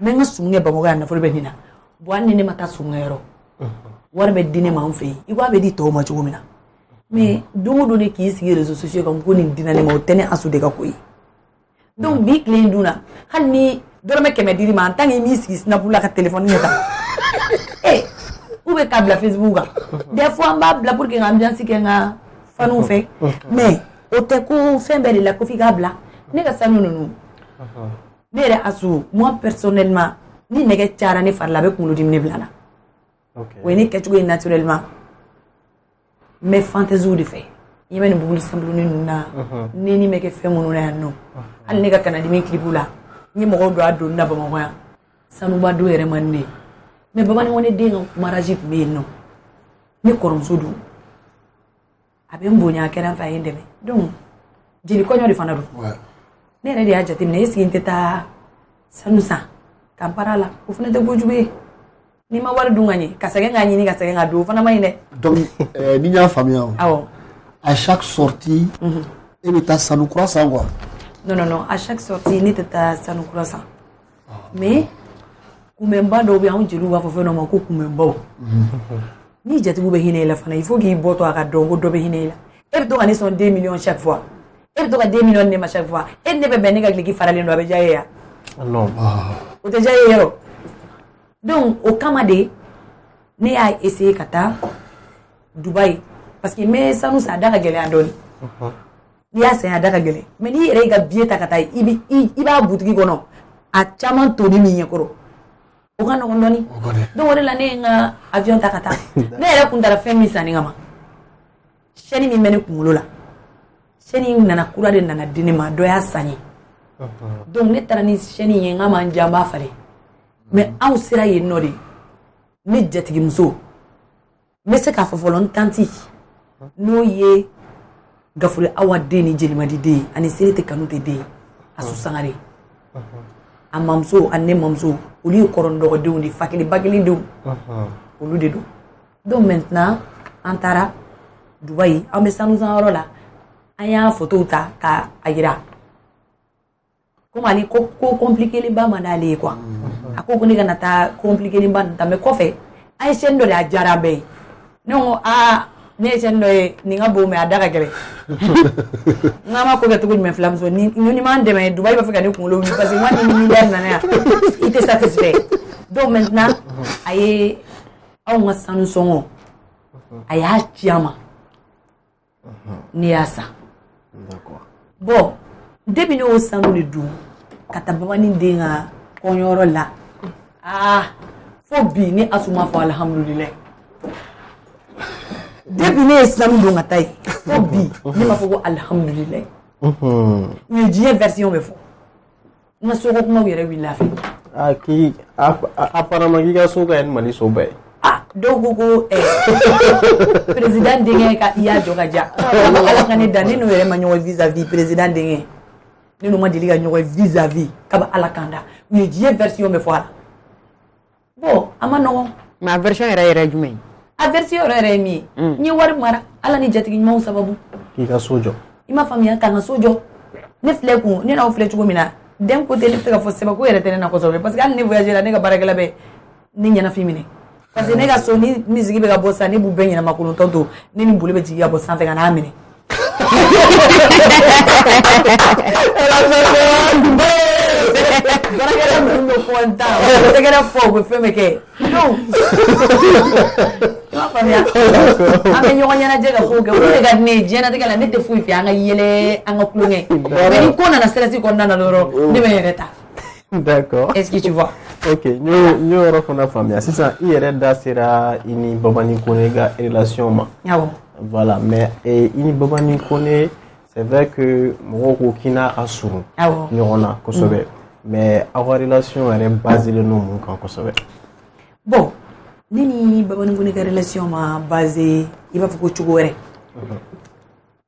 n bɛ n ka sumuŋɛ Bamakɔ yan nafolo bɛ nin na bon hali ni ne ma taa sumuŋɛ yɔrɔ wari bɛ di ne ma an fɛ yen I ko a bɛ di tɔw ma cogo min na mais don o don ne k'i sigi réseaux sociaux kan ko nin dina ne ma o tɛ ne asu de ka ko ye donc bi tile in dun na hali ni dɔrɔmɛ 100 dir'i ma en tant que I m'i sigi snap la ka téléphone ɲɛ ta ou bɛ k'a bila Facebook kan des fois n b'a bila pour que ambiance kɛ n ka faniw fɛ mais o tɛ ko fɛn bɛɛ de la ko f'i k'a bila ne ka sanu ninnu ne yɛrɛ asu moi personnellement ni nɛgɛ cayara ne fari la a bɛ kunkolodimi ne bila la. Oui, ni quelque chose naturellement. Mais fantaisie de fait. Il y a une boule simple ni me que fait mon non. Al nega kanadi me clip là. Ni mo do ado na ba mo ya. Sanu ba do ere manne. Mais baba ni woni de mariage me non. Ni korom sudu. Abe mbonya kera fa yende me. Donc jeli ko nyori fanado. Ouais. Ne re dia jati ne esi inteta sanu sa. Kampara la. Ko fune de gojube. Ni ma wari dunganye kasege ngani ni kasege ngado fana mayine donc ni nya famille awo à chaque sortie et le tas sanu croissant quoi non à chaque sortie ni tata sanu croissant mais kumemba do bi an jiru wa fo no ma ko kumemba ni jatibu be hinela fana il faut qu'il boto aka dongo do be hinela e be to ani son 2 millions chaque fois e be to 2 millions ne ma chaque fois e ne be beniga gliki farale ndo be jaye ya non o te jaye yero. Donc, au Kamade, ne a essayé kata Dubaï parce que mais ça nous a daga gele andoni. Ni a c'est daga gele. Mais ni rega bieta kata iba boutique kono a chaman toni mi nyekoro. O kana ondoni. Donc wala ne nga avion takata. Ne era kundara femi sani ngama. Sheni mi mene kumulo la. Sheni nana kura de nana dinema do ya sani. Donc ne tarani sheni ngama njamba fale. Mais aw sera ye nodi ni jatigi muso me se ka fofolon tanti no ye gafure awa de ni jelimadi de ani serete kanute de asu sangare amamso anne mamso uli korondo de undi fakili bagili de ulu de do donc maintenant antara Dubai ambe sanu zanro la aya photo ta ka ayira comme ali ko compliqué les ba manale quoi a ko ne kana taa compliqué ni ban mais kɔfɛ an ye chaîne dɔ de a diyara bɛɛ ye ne ko ne ye chaîne dɔ ye nin ka bon mais a da ka gɛlɛn n k'a ma ko kɛ cogo jumɛn filamuso ni m'an dɛmɛ Dubaï b'a fɛ ka ne kunkolo wuli parce que moi ni milliardaire nana yan i tɛ satisfait donc maintenant a ye anw ka sanu sɔngɔ a y'a ci an ma ne y'a san bon depuis ne y'o sanu de dun ka taa Babani den ka kɔɲɔyɔrɔ la fo bi ni Asuma fɔ alhamdulilayi depuis ne ye sanu don ka taa yen fo bi ne ma fɔ ko alhamdulilayi u ye diɲɛ version bɛ fɔ n ka soko kumaw yɛrɛ wili lafiya apparemment k'i ka so ka ɲi Mali so bɛɛ dɔw ko ko président denkɛ ka i y'a jɔ ka diya ala ka ne da ne n'o yɛrɛ ma ɲɔgɔn vis-à-vis président denkɛ ne n'o ma deli ka ɲɔgɔn vis-à-vis kaba ala kan da u ye diɲɛ version bɛ fɔ a la bon a ma nɔgɔn mais a version yɛrɛ yɛrɛ ye jumɛn ye a version yɛrɛ yɛrɛ ye min ye n ye wari mara ala ni jatigi ɲumanw sababu k'i ka so jɔ i m'a faamuya ka n ka so jɔ ne filɛ kun ne n'aw filɛ cogo min na den côté ne bɛ se ka fɔ sɛbɛko yɛrɛ tɛ ne na kosɛbɛ parce que hali ne voyagé la ne ka baarakɛla bɛ ne ɲɛnafin minɛ parce que ne ka so ni musique bɛ ka bɔ sisan ne b'u bɛɛ ɲɛnama kolon to ne ni boli bɛ jigin ka bɔ sanfɛ ka n'a minɛ baarakɛla minnu bɛ fɔ n ta o tɛgɛrɛ fɔ u bɛ fɛn bɛɛ kɛ non i m'a faamuya an bɛ ɲɔgɔn ɲɛnajɛ ka kow kɛ o de ka di ne ye diɲɛlatigɛ la ne tɛ foyi fɛ an ka yɛlɛ an ka kulonkɛ mais ni ko nana stress kɔnɔna na dɔrɔn ne bɛ n yɛrɛ ta d'accord est-ce que tu vois ok n y'o yɔrɔ fana faamuya sisan i yɛrɛ da sera i ni Babani Kone ka relation ma awɔ voilà mais i ni Babani Kone c'est vrai que mɔgɔw ko k'i n'a ka surun ɲɔgɔn na kosɛbɛ mais aw ka relation yɛrɛ baselen don mun kan kosɛbɛ bon ne ni Babani Kone ka relation ma basé i b'a fɔ ko cogo wɛrɛ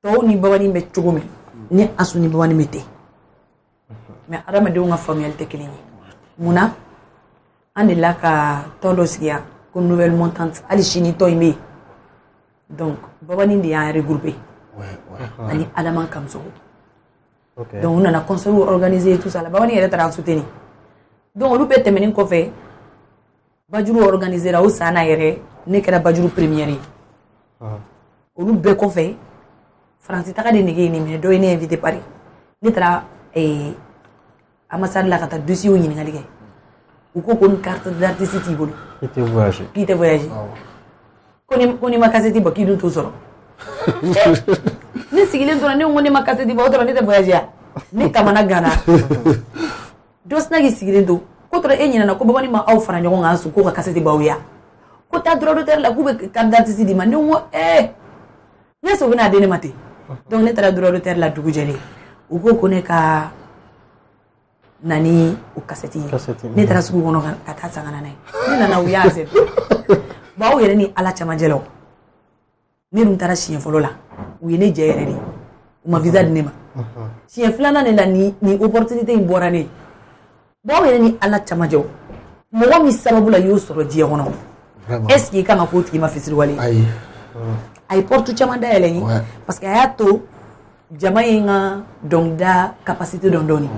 tɔw ni Babani bɛ cogo min ni Asu ni Babani bɛ ten mais adamadenw ka faamuyali tɛ kelen ye munna an delila ka tɔn dɔ sigi yan ko nouvelle montante hali sini tɔn in bɛ yen donc Babani de y'an regroupé ani Adama Kamsogo donc u nana concert organisé tout ça la Babani yɛrɛ taara an soutenir donc olu bɛɛ tɛmɛnen kɔfɛ Bajuru organisé la o san na yɛrɛ ne kɛra Bajuru première ye olu bɛɛ kɔfɛ Faransi taga de nege ye ne minɛ dɔ ye ne invité Paris ne taara ambassade la ka taa dossier ɲininkali kɛ u ko ni carte d'artiste t'i bolo k'i tɛ voyager ko ni ma cassette bɔ k'i dun t'o sɔrɔ ne sigilen tora ne ko ne ma cassette bɔ o tora ne tɛ voyager ne kamana gana dɔ sina k'i sigilen to ko tora e ɲinana ko Babani ma aw fara ɲɔgɔn kan su ko ka cassette b'aw ya ko taa droit d'auteur la k'u bɛ carte d'artiste di ma ne ko ne so bɛna di ne ma ten donc ne taara droit d'auteur la dugu jɛlen u ko ne ka nani o cassette ne taara sugu kɔnɔ ka taa san ka na n'a ye ne nana u y'a accepté bon aw yɛrɛ ni ala camancɛ la ne dun taara siɲɛ fɔlɔ la u ye ne jɛ yɛrɛ de u ma visa di ne ma siɲɛ filanan de la ni opportunité in bɔra ne bon aw yɛrɛ ni ala camancɛ mɔgɔ min sababu la y'o sɔrɔ diɲɛ kɔnɔ est ce que i kan ka k'o tigi ma fitiriwale a ye porte caman dayɛlɛ n ye parce que a y'a to jama ye n ka dɔnkilida capacité dɔn dɔɔni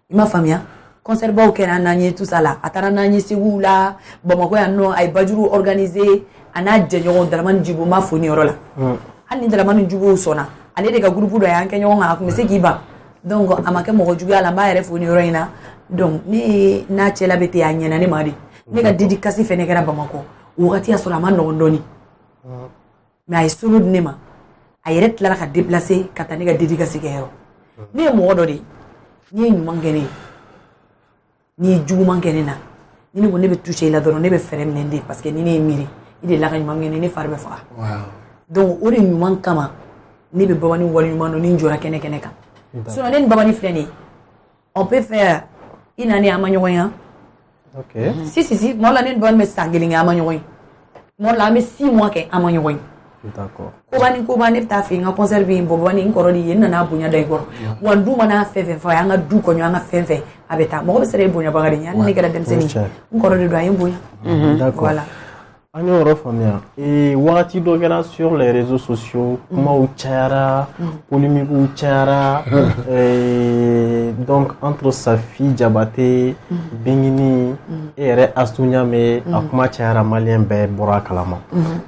i m'a faamuya concert baw kɛra n'an ye tout ça la a taara n'an ye Segu la Bamakɔ yan nɔ a ye Bajuru organisé a n'a jɛɲɔgɔn Daramani Djibo n b'a fo ni yɔrɔ la hali ni Daramani Djibo sɔnna ale de ka groupe dɔ y'an kɛ ɲɔgɔn kan a tun bɛ se k'i ban donc a ma kɛ mɔgɔ juguya la n b'a yɛrɛ fo ni yɔrɔ in na donc ne n'a cɛla bɛ ten a ɲɛna ne ma de ne ka dédicace fɛnɛ kɛra Bamakɔ o wagati y'a sɔrɔ a ma nɔgɔn dɔɔni mais a ye solo di ne ma a yɛrɛ tilara ka déplacer ka taa ne ka dédicace kɛ yɔrɔ ne ye mɔgɔ dɔ de n'i ye ɲuman kɛ ne ye n'i ye juguman kɛ ne na ni ne ko ne bɛ touché i la dɔrɔn ne bɛ fɛrɛ minɛ de parce que ni ne ye miiri i de la ka ɲuman kɛ ne fari bɛ faga donc o de ɲuman kama ne bɛ Babani waleɲuman dɔn ni n jɔra kɛnɛ kan sinon ne ni Babani filɛ nin ye on peut faire i na ne an ma ɲɔgɔn ye si tuma dɔ la ne ni Babani bɛ san kelen kɛ an ma ɲɔgɔn ye tuma dɔ la an bɛ 6 mois kɛ an ma ɲɔgɔn ye koba ne bɛ taa fɛ n ka concert bɛ yen Babani n kɔrɔ de ye n nana bonya da i kɔrɔ wa n du mana fɛn fɛn fɔ a ye an ka du kɔɲɔ an ka fɛn fɛn a bɛ taa mɔgɔ bɛ sera e bonyabaga de ye hali ne kɛra denmisɛnnin n kɔrɔ de don a ye n bonya voilà An y'o yɔrɔ faamuya wagati dɔ kɛra sur les réseaux sociaux kumaw cayara polémiquew cayara donc entre Safi Diabaté Bengini et yɛrɛ Astou Ɲame a kuma cayara malien bɛɛ bɔra a kalama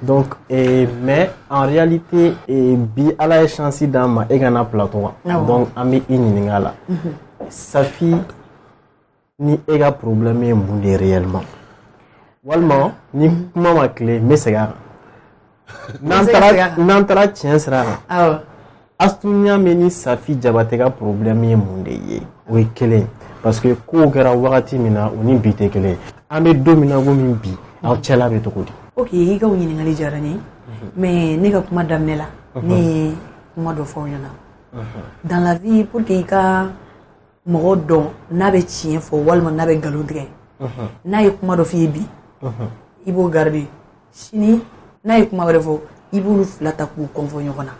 donc mais en réalité bi Ala ye chance d'an ma e ka na plateau kan donc an bɛ i ɲininka la Safi ni e ka problème ye mun de réellement walima ni kuma ma tile n bɛ segin a kan n'an taara tiɲɛ sira kan Astou Ɲame ni Safi Diabaté ka problème ye mun de ye o ye kelen parce que kow kɛra wagati min na o ni bi tɛ kelen an bɛ don min na komi bi aw cɛla bɛ cogo di. Ok i ka o ɲininkali diyara n ye mais ne ka kuma daminɛ la ne ye kuma dɔ fɔ aw ɲɛna dans la vie pour que i ka mɔgɔ dɔn n'a bɛ tiɲɛ fɔ walima n'a bɛ nkalon tigɛ n'a ye kuma dɔ f'i ye bi i b'o garder sini n'a ye kuma wɛrɛ fɔ i b'olu fila ta k'u kɔnfɔ ɲɔgɔn na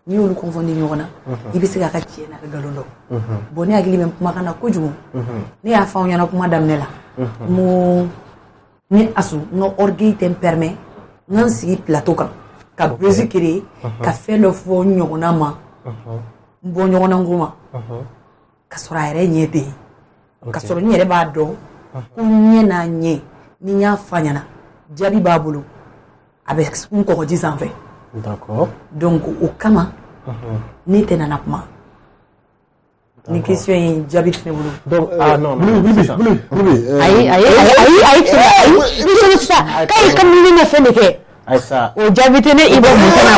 n'i y'olu kɔnfɔndi ɲɔgɔn na i bɛ se k'a ka tiɲɛ n'a ka nkalon dɔn bon ne hakili bɛ kumakan na kojugu ne y'a fɔ aw ɲɛna kuma daminɛ la mo ni Asu n ka orgueil tɛ n permet n ka n sigi plateau kan ka buzz créer ka fɛn dɔ fɔ n ɲɔgɔnna ma n bɔ ɲɔgɔnna ko ma ka sɔrɔ a yɛrɛ ɲɛ tɛ yen ka sɔrɔ n yɛrɛ b'a dɔn ko ɲɛ n'a ɲɛ ni n y'a fa ɲɛna jaabi b'a bolo a bɛ n kɔgɔji sanfɛ donc o kama ne tɛ nana kuma ni question in jaabi tɛ ne bolo donc non ayi k'a ka mini na fɛn de kɛ Aïssa o jaabi tɛ ne i bɛ mun kɛnɛ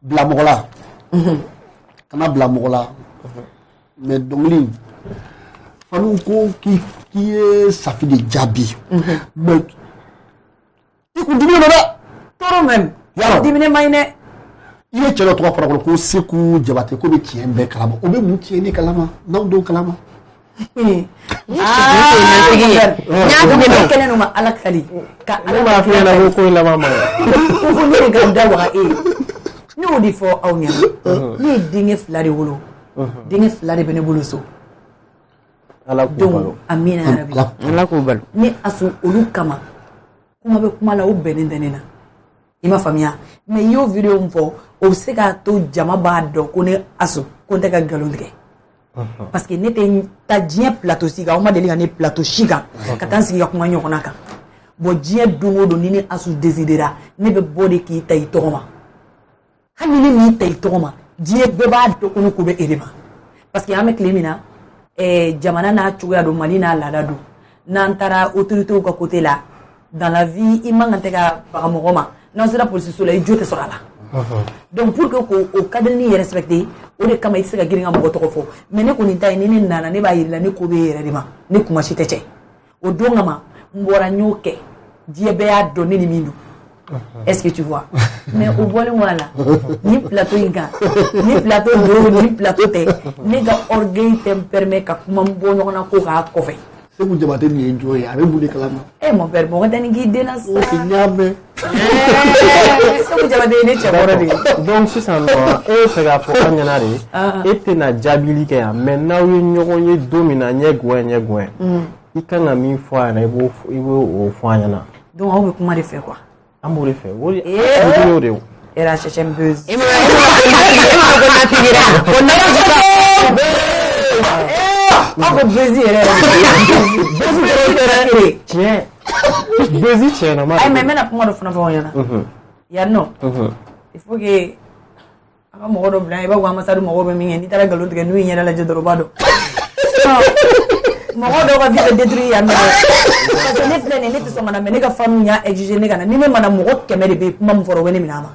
bila mɔgɔ la kana bila mɔgɔ la mais dɔnkili fanu ko k'i ye Safi de jaabi mais i kun diminen don dɛ tɔɔrɔ même diminen man ɲi dɛ i ye cɛ dɔ tɔgɔ fara kɔnɔ ko Seku Diabaté ko bɛ tiɲɛ bɛɛ kalama o bɛ mun tiɲɛ ne kalama n'aw don kalama kɛlen ma Ala kali ka ne m'a f'i ɲɛna ko in laban ma ko fo ne de ka da waga ne y'o de fɔ aw ɲɛna ne ye denkɛ fila de wolo denkɛ fila de bɛ ne bolo so Ala k'u balo amina yarabi Ala k'u balo ni Asu olu kama kuma bɛ kuma la o bɛnnen tɛ ne na i ma faamuya mais i y'o video min fɔ o bɛ se k'a to jama b'a dɔn ko ne Asu ko n tɛ ka nkalon tigɛ parce que ne tɛ taa diɲɛ plateau si kan aw ma deli ka ne plateau si kan ka taa n sigi ka kuma ɲɔgɔnna kan bon diɲɛ don o don ni ne Asu décidera ne bɛ bɔ de k'i ta i tɔgɔ ma hali ni ne m'i ta i tɔgɔ ma diɲɛ bɛɛ b'a dɔn ko ne ko bɛ e de ma parce que an bɛ tile min na jamana n'a cogoya don Mali n'a laada don n'an taara autorités ka côté la dans la vie i man kan tɛ ka baga mɔgɔ ma n'an sera polisiso la i jo tɛ sɔrɔ a la donc pour que k'o cadre ni respecter o de kama i tɛ se ka girin ka mɔgɔ tɔgɔ fɔ mais ne kɔni ta ye ni ne nana ne b'a yir'i la ne ko bɛ e yɛrɛ de ma ne kuma si tɛ cɛ o don kama n bɔra n y'o kɛ diɲɛ bɛɛ y'a dɔn ne ni min don est-ce que tu vois mais o bɔlen kɔ a la ni plateau in kan ni plateau don ni plateau tɛ ne ka orgueil tɛ n permet ka kuma n bɔ ɲɔgɔn na ko k'a kɔfɛ Seku Diabaté nin ye jɔn ye a bɛ mun de kalama mon père mɔgɔ tɛ nin k'i den na sa o tɛ ɲa mɛn Seku Diabaté ye ne cɛkɔrɔ de ye donc sisan nɔ e bɛ fɛ k'a fɔ an ɲɛna de e tɛna jaabili kɛ yan mais n'aw ye ɲɔgɔn ye don min na ɲɛ guwɛn i kan ka min fɔ a ɲɛna i b'o fɔ an ɲɛna donc aw bɛ kuma de fɛ quoi an b'o de fɛ o de de era sɛsɛn buzz aw ko buzz yɛrɛ tiɲɛ buzz tiɲɛna ma ayi mais n bɛna kuma dɔ fana fɔ aw ɲɛna yan nɔ il faut que a ka mɔgɔ dɔ bila i b'a fɔ ambassade mɔgɔw bɛ min kɛ n'i taara nkalon tigɛ n'u y'i ɲɛda lajɛ dɔrɔn u b'a dɔn mɔgɔ dɔw ka vie bɛ détruire yan nɔ parce que ne filɛ nin ye ne tɛ sɔn ka na mais ne ka famille y'a exiger ne ka na ni ne ma na mɔgɔ 100 de bɛ yen kuma min fɔra o bɛ ne minɛ a ma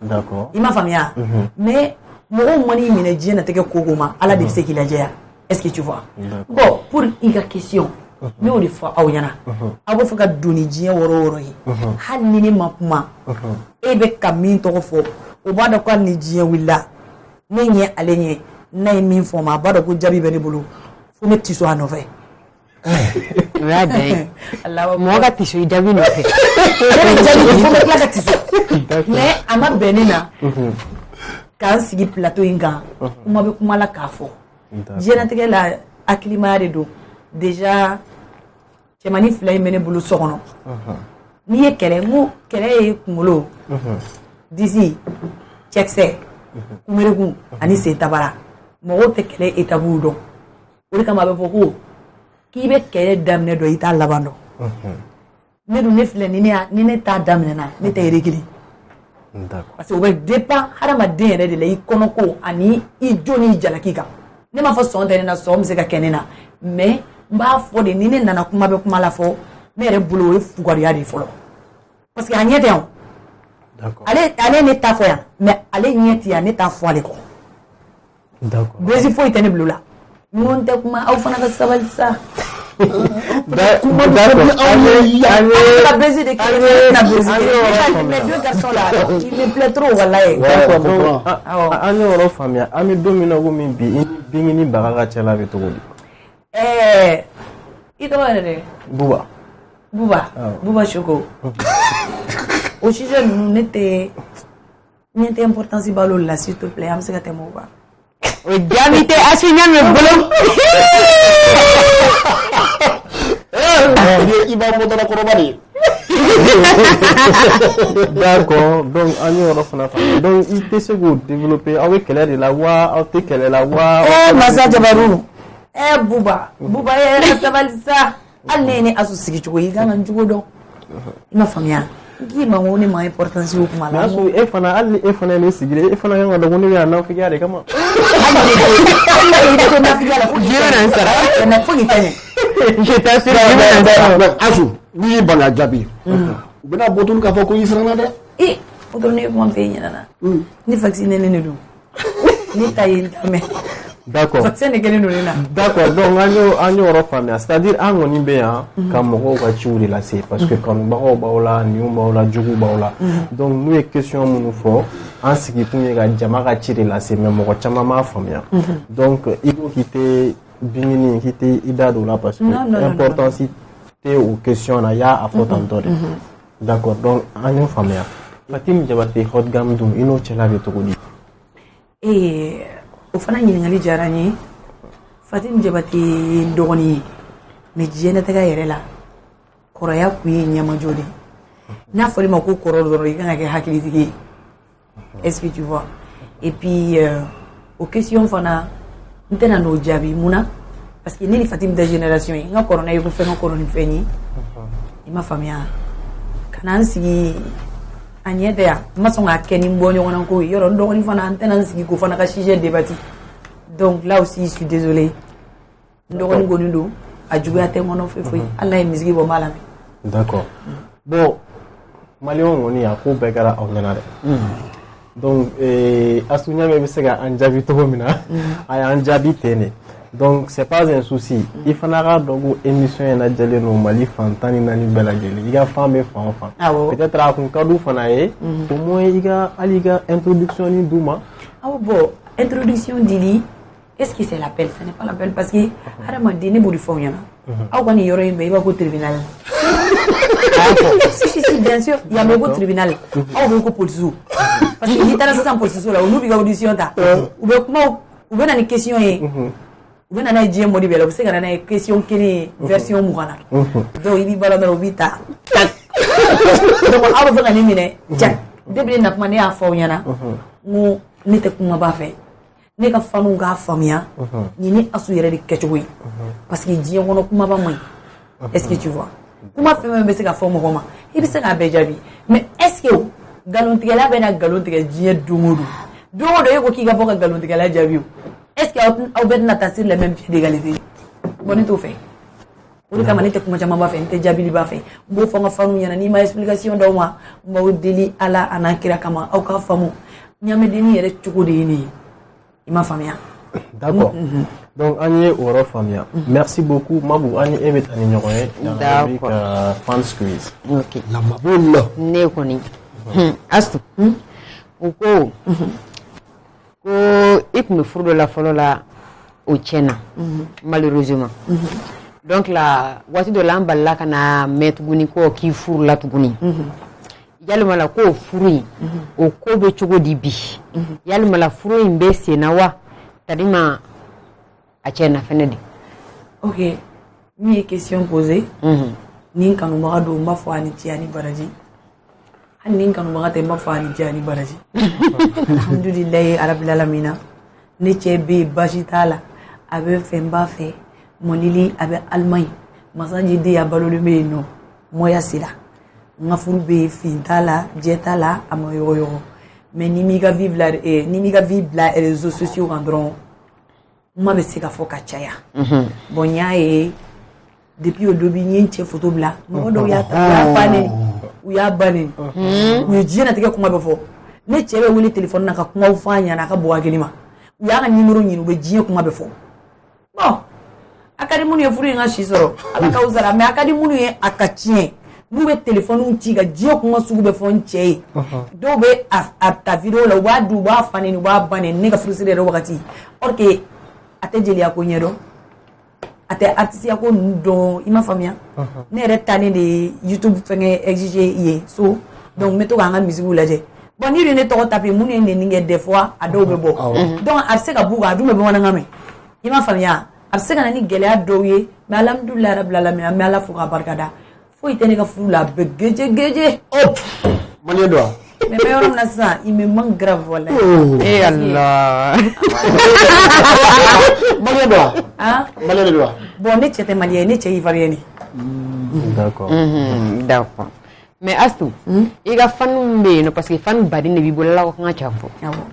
d'accord i ma faamuya mais mɔgɔw man'i minɛ diɲɛ na tɛgɛ koko ma Ala de bɛ se k'i lajɛ est-ce que tu vois bon pour i ka question ne y'o de fɔ aw ɲɛna aw bɛ fɛ ka don ni diɲɛ wɔɔrɔ o wɔɔrɔ ye hali ni ne ma kuma e bɛ ka min tɔgɔ fɔ o b'a dɔn ko hali ni diɲɛ wulila ne ɲɛ ale ɲɛ n'a ye min fɔ ma a b'a dɔn ko jaabi bɛ ne bolo fo ne tɛ sɔn a nɔfɛ o y'a dan ye mɔgɔ ka tiso i jaabi nɔfɛ il faut que tila ka tiso mais a ma bɛn ne na k'an sigi plateau in kan kuma bɛ kuma la k'a fɔ diɲɛlatigɛ la hakilimaya de don déjà cɛmani 2 in bɛ ne bolo so kɔnɔ n'i ye kɛlɛ n ko kɛlɛ ye kunkolo disi cɛkisɛ kunberekun ani sen tabara mɔgɔw tɛ kɛlɛ étape dɔn o de kama a bɛ fɔ ko k'i bɛ kɛlɛ daminɛ dɔn i t'a laban dɔn ne dun ne filɛ ni ne t'a daminɛ na ne tɛ réglé parce que o bɛ dépend hadamaden yɛrɛ de la i kɔnɔko ani i jo n'i jalaki kan ne m'a fɔ sɔn tɛ ne na sɔn bɛ se ka kɛ ne na mais n b'a fɔ de ni ne nana kuma bɛ kuma la fɔ ne yɛrɛ bolo o ye fugariya de ye fɔlɔ parce que a ɲɛ tɛ yan ale ne t'a fɔ yan mais ale ɲɛ tɛ yan ne t'a fɔ ale kɔ bɛsi foyi tɛ ne bilo la n ko n tɛ kuma aw fana ka sabali sa kuma la bɛsi de kelen na bɛsi mais deux garçons là il me plaît trop walayi an ye yɔrɔ faamuya an bɛ don min na komi bi bingi ni baga ka cɛla bɛ cogo di i tɔgɔ yɛrɛ de Buba Choco o sujet ninnu ne tɛ importance ba l'olu la s'il te plaît an bɛ se ka tɛmɛ o kan o jaabi tɛ Asfinia min bolo i b'a fɔ dara kɔrɔba de ye d'accord donc an ye yɔrɔ fana faamuya donc i tɛ se k'o développer aw bɛ kɛlɛ de la wa aw tɛ kɛlɛ la wa masa jabaru Buba ye yɛrɛ sabali sa hali ne ye ne asu sigi cogo i kan ka n jogo dɔn i ma faamuya k'i ma ko ne ma importance o kuma la asu e fana hali e fana ye ne sigilen e fana kan ka dɔn ko ne bɛ yan nafigiya de kama hali ne ko nafigiya la fo k'i tɛ ɲɛ je t'assure asu n'i y'i bali a jaabi u bɛna bɔ tulu k'a fɔ ko i siranna dɛ o dɔrɔn ne ye kuma f'e ɲɛna na ni vaccine ne don ne ta ye n lamɛn d'accord vaccin de kelen don ne na d'accord donc an ye yɔrɔ faamuya c'est-à-dire an kɔni bɛ yan ka mɔgɔw ka ciw de lase parce que kanubagaw b'aw la niw b'aw la juguw b'aw la donc n'u ye question minnu fɔ an sigi kun ye ka jama ka ci de lase mais mɔgɔ caman m'a faamuya donc i ko k'i tɛ bingini k'i tɛ i da don o la parce que importance tɛ o question na i y'a fɔ tantɔ de d'accord donc an y'o faamuya Fatim Jabate hot gam dun i n'o cɛla bɛ cogo di o fana ɲininkali diyara n ye Fatim Jabate ye n dɔgɔnin ye mais diɲɛlatigɛ yɛrɛ la kɔrɔya kun ye ɲɛmajɔ de n'a fɔra i ma ko kɔrɔ dɔrɔn i kan ka kɛ hakilitigi ye est-ce que tu vois et puis o question fana n tɛna n'o jaabi mun na parce que ne ni Fatim tɛ génération ye n ka kɔrɔ n'a ye ko fɛn ka kɔrɔ ni fɛn ye i ma faamuya ka na n sigi a ɲɛ tɛ yan n ma sɔn k'a kɛ ni n bɔ ɲɔgɔn na ko ye yɔrɔ n dɔgɔnin fana n tɛna n sigi k'o fana ka sujet débattre donc là aussi je suis désolé n dɔgɔnin kɔni don a juguya tɛ n kɔnɔ foyi foyi hali n'a ye misigi bɔ n b'a lamɛn d'accord bon maliyɛnw kɔni a ko bɛɛ kɛra aw ɲɛna dɛ donc Astu ɲamɛ bɛ se ka an jaabi cogo min na a y'an jaabi ten de donc c'est pas un souci i fana k'a dɔn ko émission in lajɛlen don Mali fan 14 bɛɛ lajɛlen i ka fan bɛ fan o fan peut-être a kun ka d'u fana ye au moins hali i ka introduction ni d'u ma awɔ bon introduction dili est-ce que c'est l'appel ce n'est pas l'appel parce que hadamaden ne b'o de fɔ aw ɲɛna aw ka nin yɔrɔ in bɛɛ i b'a ko tribunal si bien sûr il y a mɛ ko tribunal aw bɛ ko polisiw parce que n'i taara sisan polisiw la olu b'i ka audition ta u bɛ kuma u bɛ na ni question ye u bɛ na n'a ye diɲɛ mɔdi bɛɛ la u bɛ se ka na n'a ye question kelen ye version 20 na donc i b'i bala dɔrɔn u b'i ta donc aw bɛ fɛ ka ne minɛ tiɲɛ depuis ne na kuma ne y'a fɔ aw ɲɛna n ko ne tɛ kumaba fɛ ne ka faniw k'a faamuya nin ni Asu yɛrɛ de kɛcogo ye parce que diɲɛ kɔnɔ kumaba man ɲi est-ce que tu vois kuma fɛn fɛn bɛ se ka fɔ mɔgɔ ma i bɛ se k'a bɛɛ jaabi mais est-ce que nkalontigɛla bɛ na nkalon tigɛ diɲɛ don o don e ko k'i ka bɔ ka nkalontigɛla jaabi o est-ce que aw bɛɛ tɛna taa sur le même pied d'égalité bon ne t'o fɛ o de kama ne tɛ kuma caman b'a fɛ n tɛ jaabili b'a fɛ n b'o fɔ n ka faniw ɲɛna n'i ma explication d'aw ma n b'aw deli Ala a n'a kira kama aw k'a faamu ɲaamɛdennin yɛrɛ cogo de ye ne ye i m'a faamuya d'accord donc an ye o yɔrɔ faamuya merci beaucoup Mabu an ni e bɛ taa ni ɲɔgɔn ye dans la rubrique Fans Quiz ok lamabon la ne kɔni Astu u ko i tun bɛ furu dɔ la fɔlɔ la o tiɲɛna malheureusement donc la waati dɔ la an balila ka na mɛn tuguni ko k'i furu la tuguni yalima la ko furu in o ko bɛ cogo di bi yalima la furu in bɛ sen na wa tadima a cɛ na fɛnɛ de ok min ye question posé ni n kanubaga don n b'a fɔ a ni ce ani baraji hali ni n kanubaga tɛ n b'a fɔ a ni ce ani baraji alhamdulilayi arabilalamina ne cɛ bɛ yen baasi t'a la a bɛ fɛn n b'a fɛ mɔnili a bɛ alimaɲi masaji den a balolen bɛ yen nɔ mɔya sera n ka furu bɛ yen fin t'a la jɛ t'a la a ma yɔgɔyɔgɔ mais ni m'i ka vie bila réseaux sociaux kan dɔrɔn kuma bɛ se ka fɔ ka caya bon n y'a ye depuis o début n ye n cɛ photo bila mɔgɔ dɔw y'a fa neni u y'a ba neni u ye diɲɛnatigɛ kuma bɛ fɔ ne cɛ bɛ wele téléphone na ka kumaw fɔ a ɲɛna a ka bɔ hakili ma u y'a ka numéro ɲini u bɛ diɲɛ kuma bɛ fɔ bon a ka di minnu ye furu in ka si sɔrɔ ala k'aw sara mais a ka di minnu ye a ka tiɲɛ n'u bɛ téléphone ci ka diɲɛ kuma sugu bɛ fɔ n cɛ ye dɔw bɛ a ta vidéo la u b'a dun u b'a fa neni u b'a ba neni ne ka furusiri yɛrɛ wagati or que a tɛ jeliya ko ɲɛdɔn a tɛ artisiya ko ninnu dɔn i ma faamuya ne yɛrɛ taalen de ye YouTube fɛngɛ exigé ye so donc n bɛ to k'an ka musique lajɛ bon ni ne tɔgɔ tape minnu ye nɛni kɛ des fois a dɔw bɛ bɔ donc a bɛ se ka b'u kan a dun bɛ bamanankan mɛn i ma faamuya a bɛ se ka na ni gɛlɛya dɔw ye mais alhamdulilayi rabbil alamin an bɛ ala fo k'a barikada foyi tɛ ne ka furu la a bɛ geje Maliyɛn don wa? mais n bɛ yɔrɔ min na sisan il me manque grave wallahi eh Allah Maliyɛn don wa? ah Maliyɛn de don wa? bon ne cɛ tɛ maliyɛn ye ne cɛ ye ivoirien ye D'accord. d'accord mais Astou i ka fanu bɛ yen nɔ parce que fanu baden de b'i bolo ala ko kan ka ca fɔ awɔ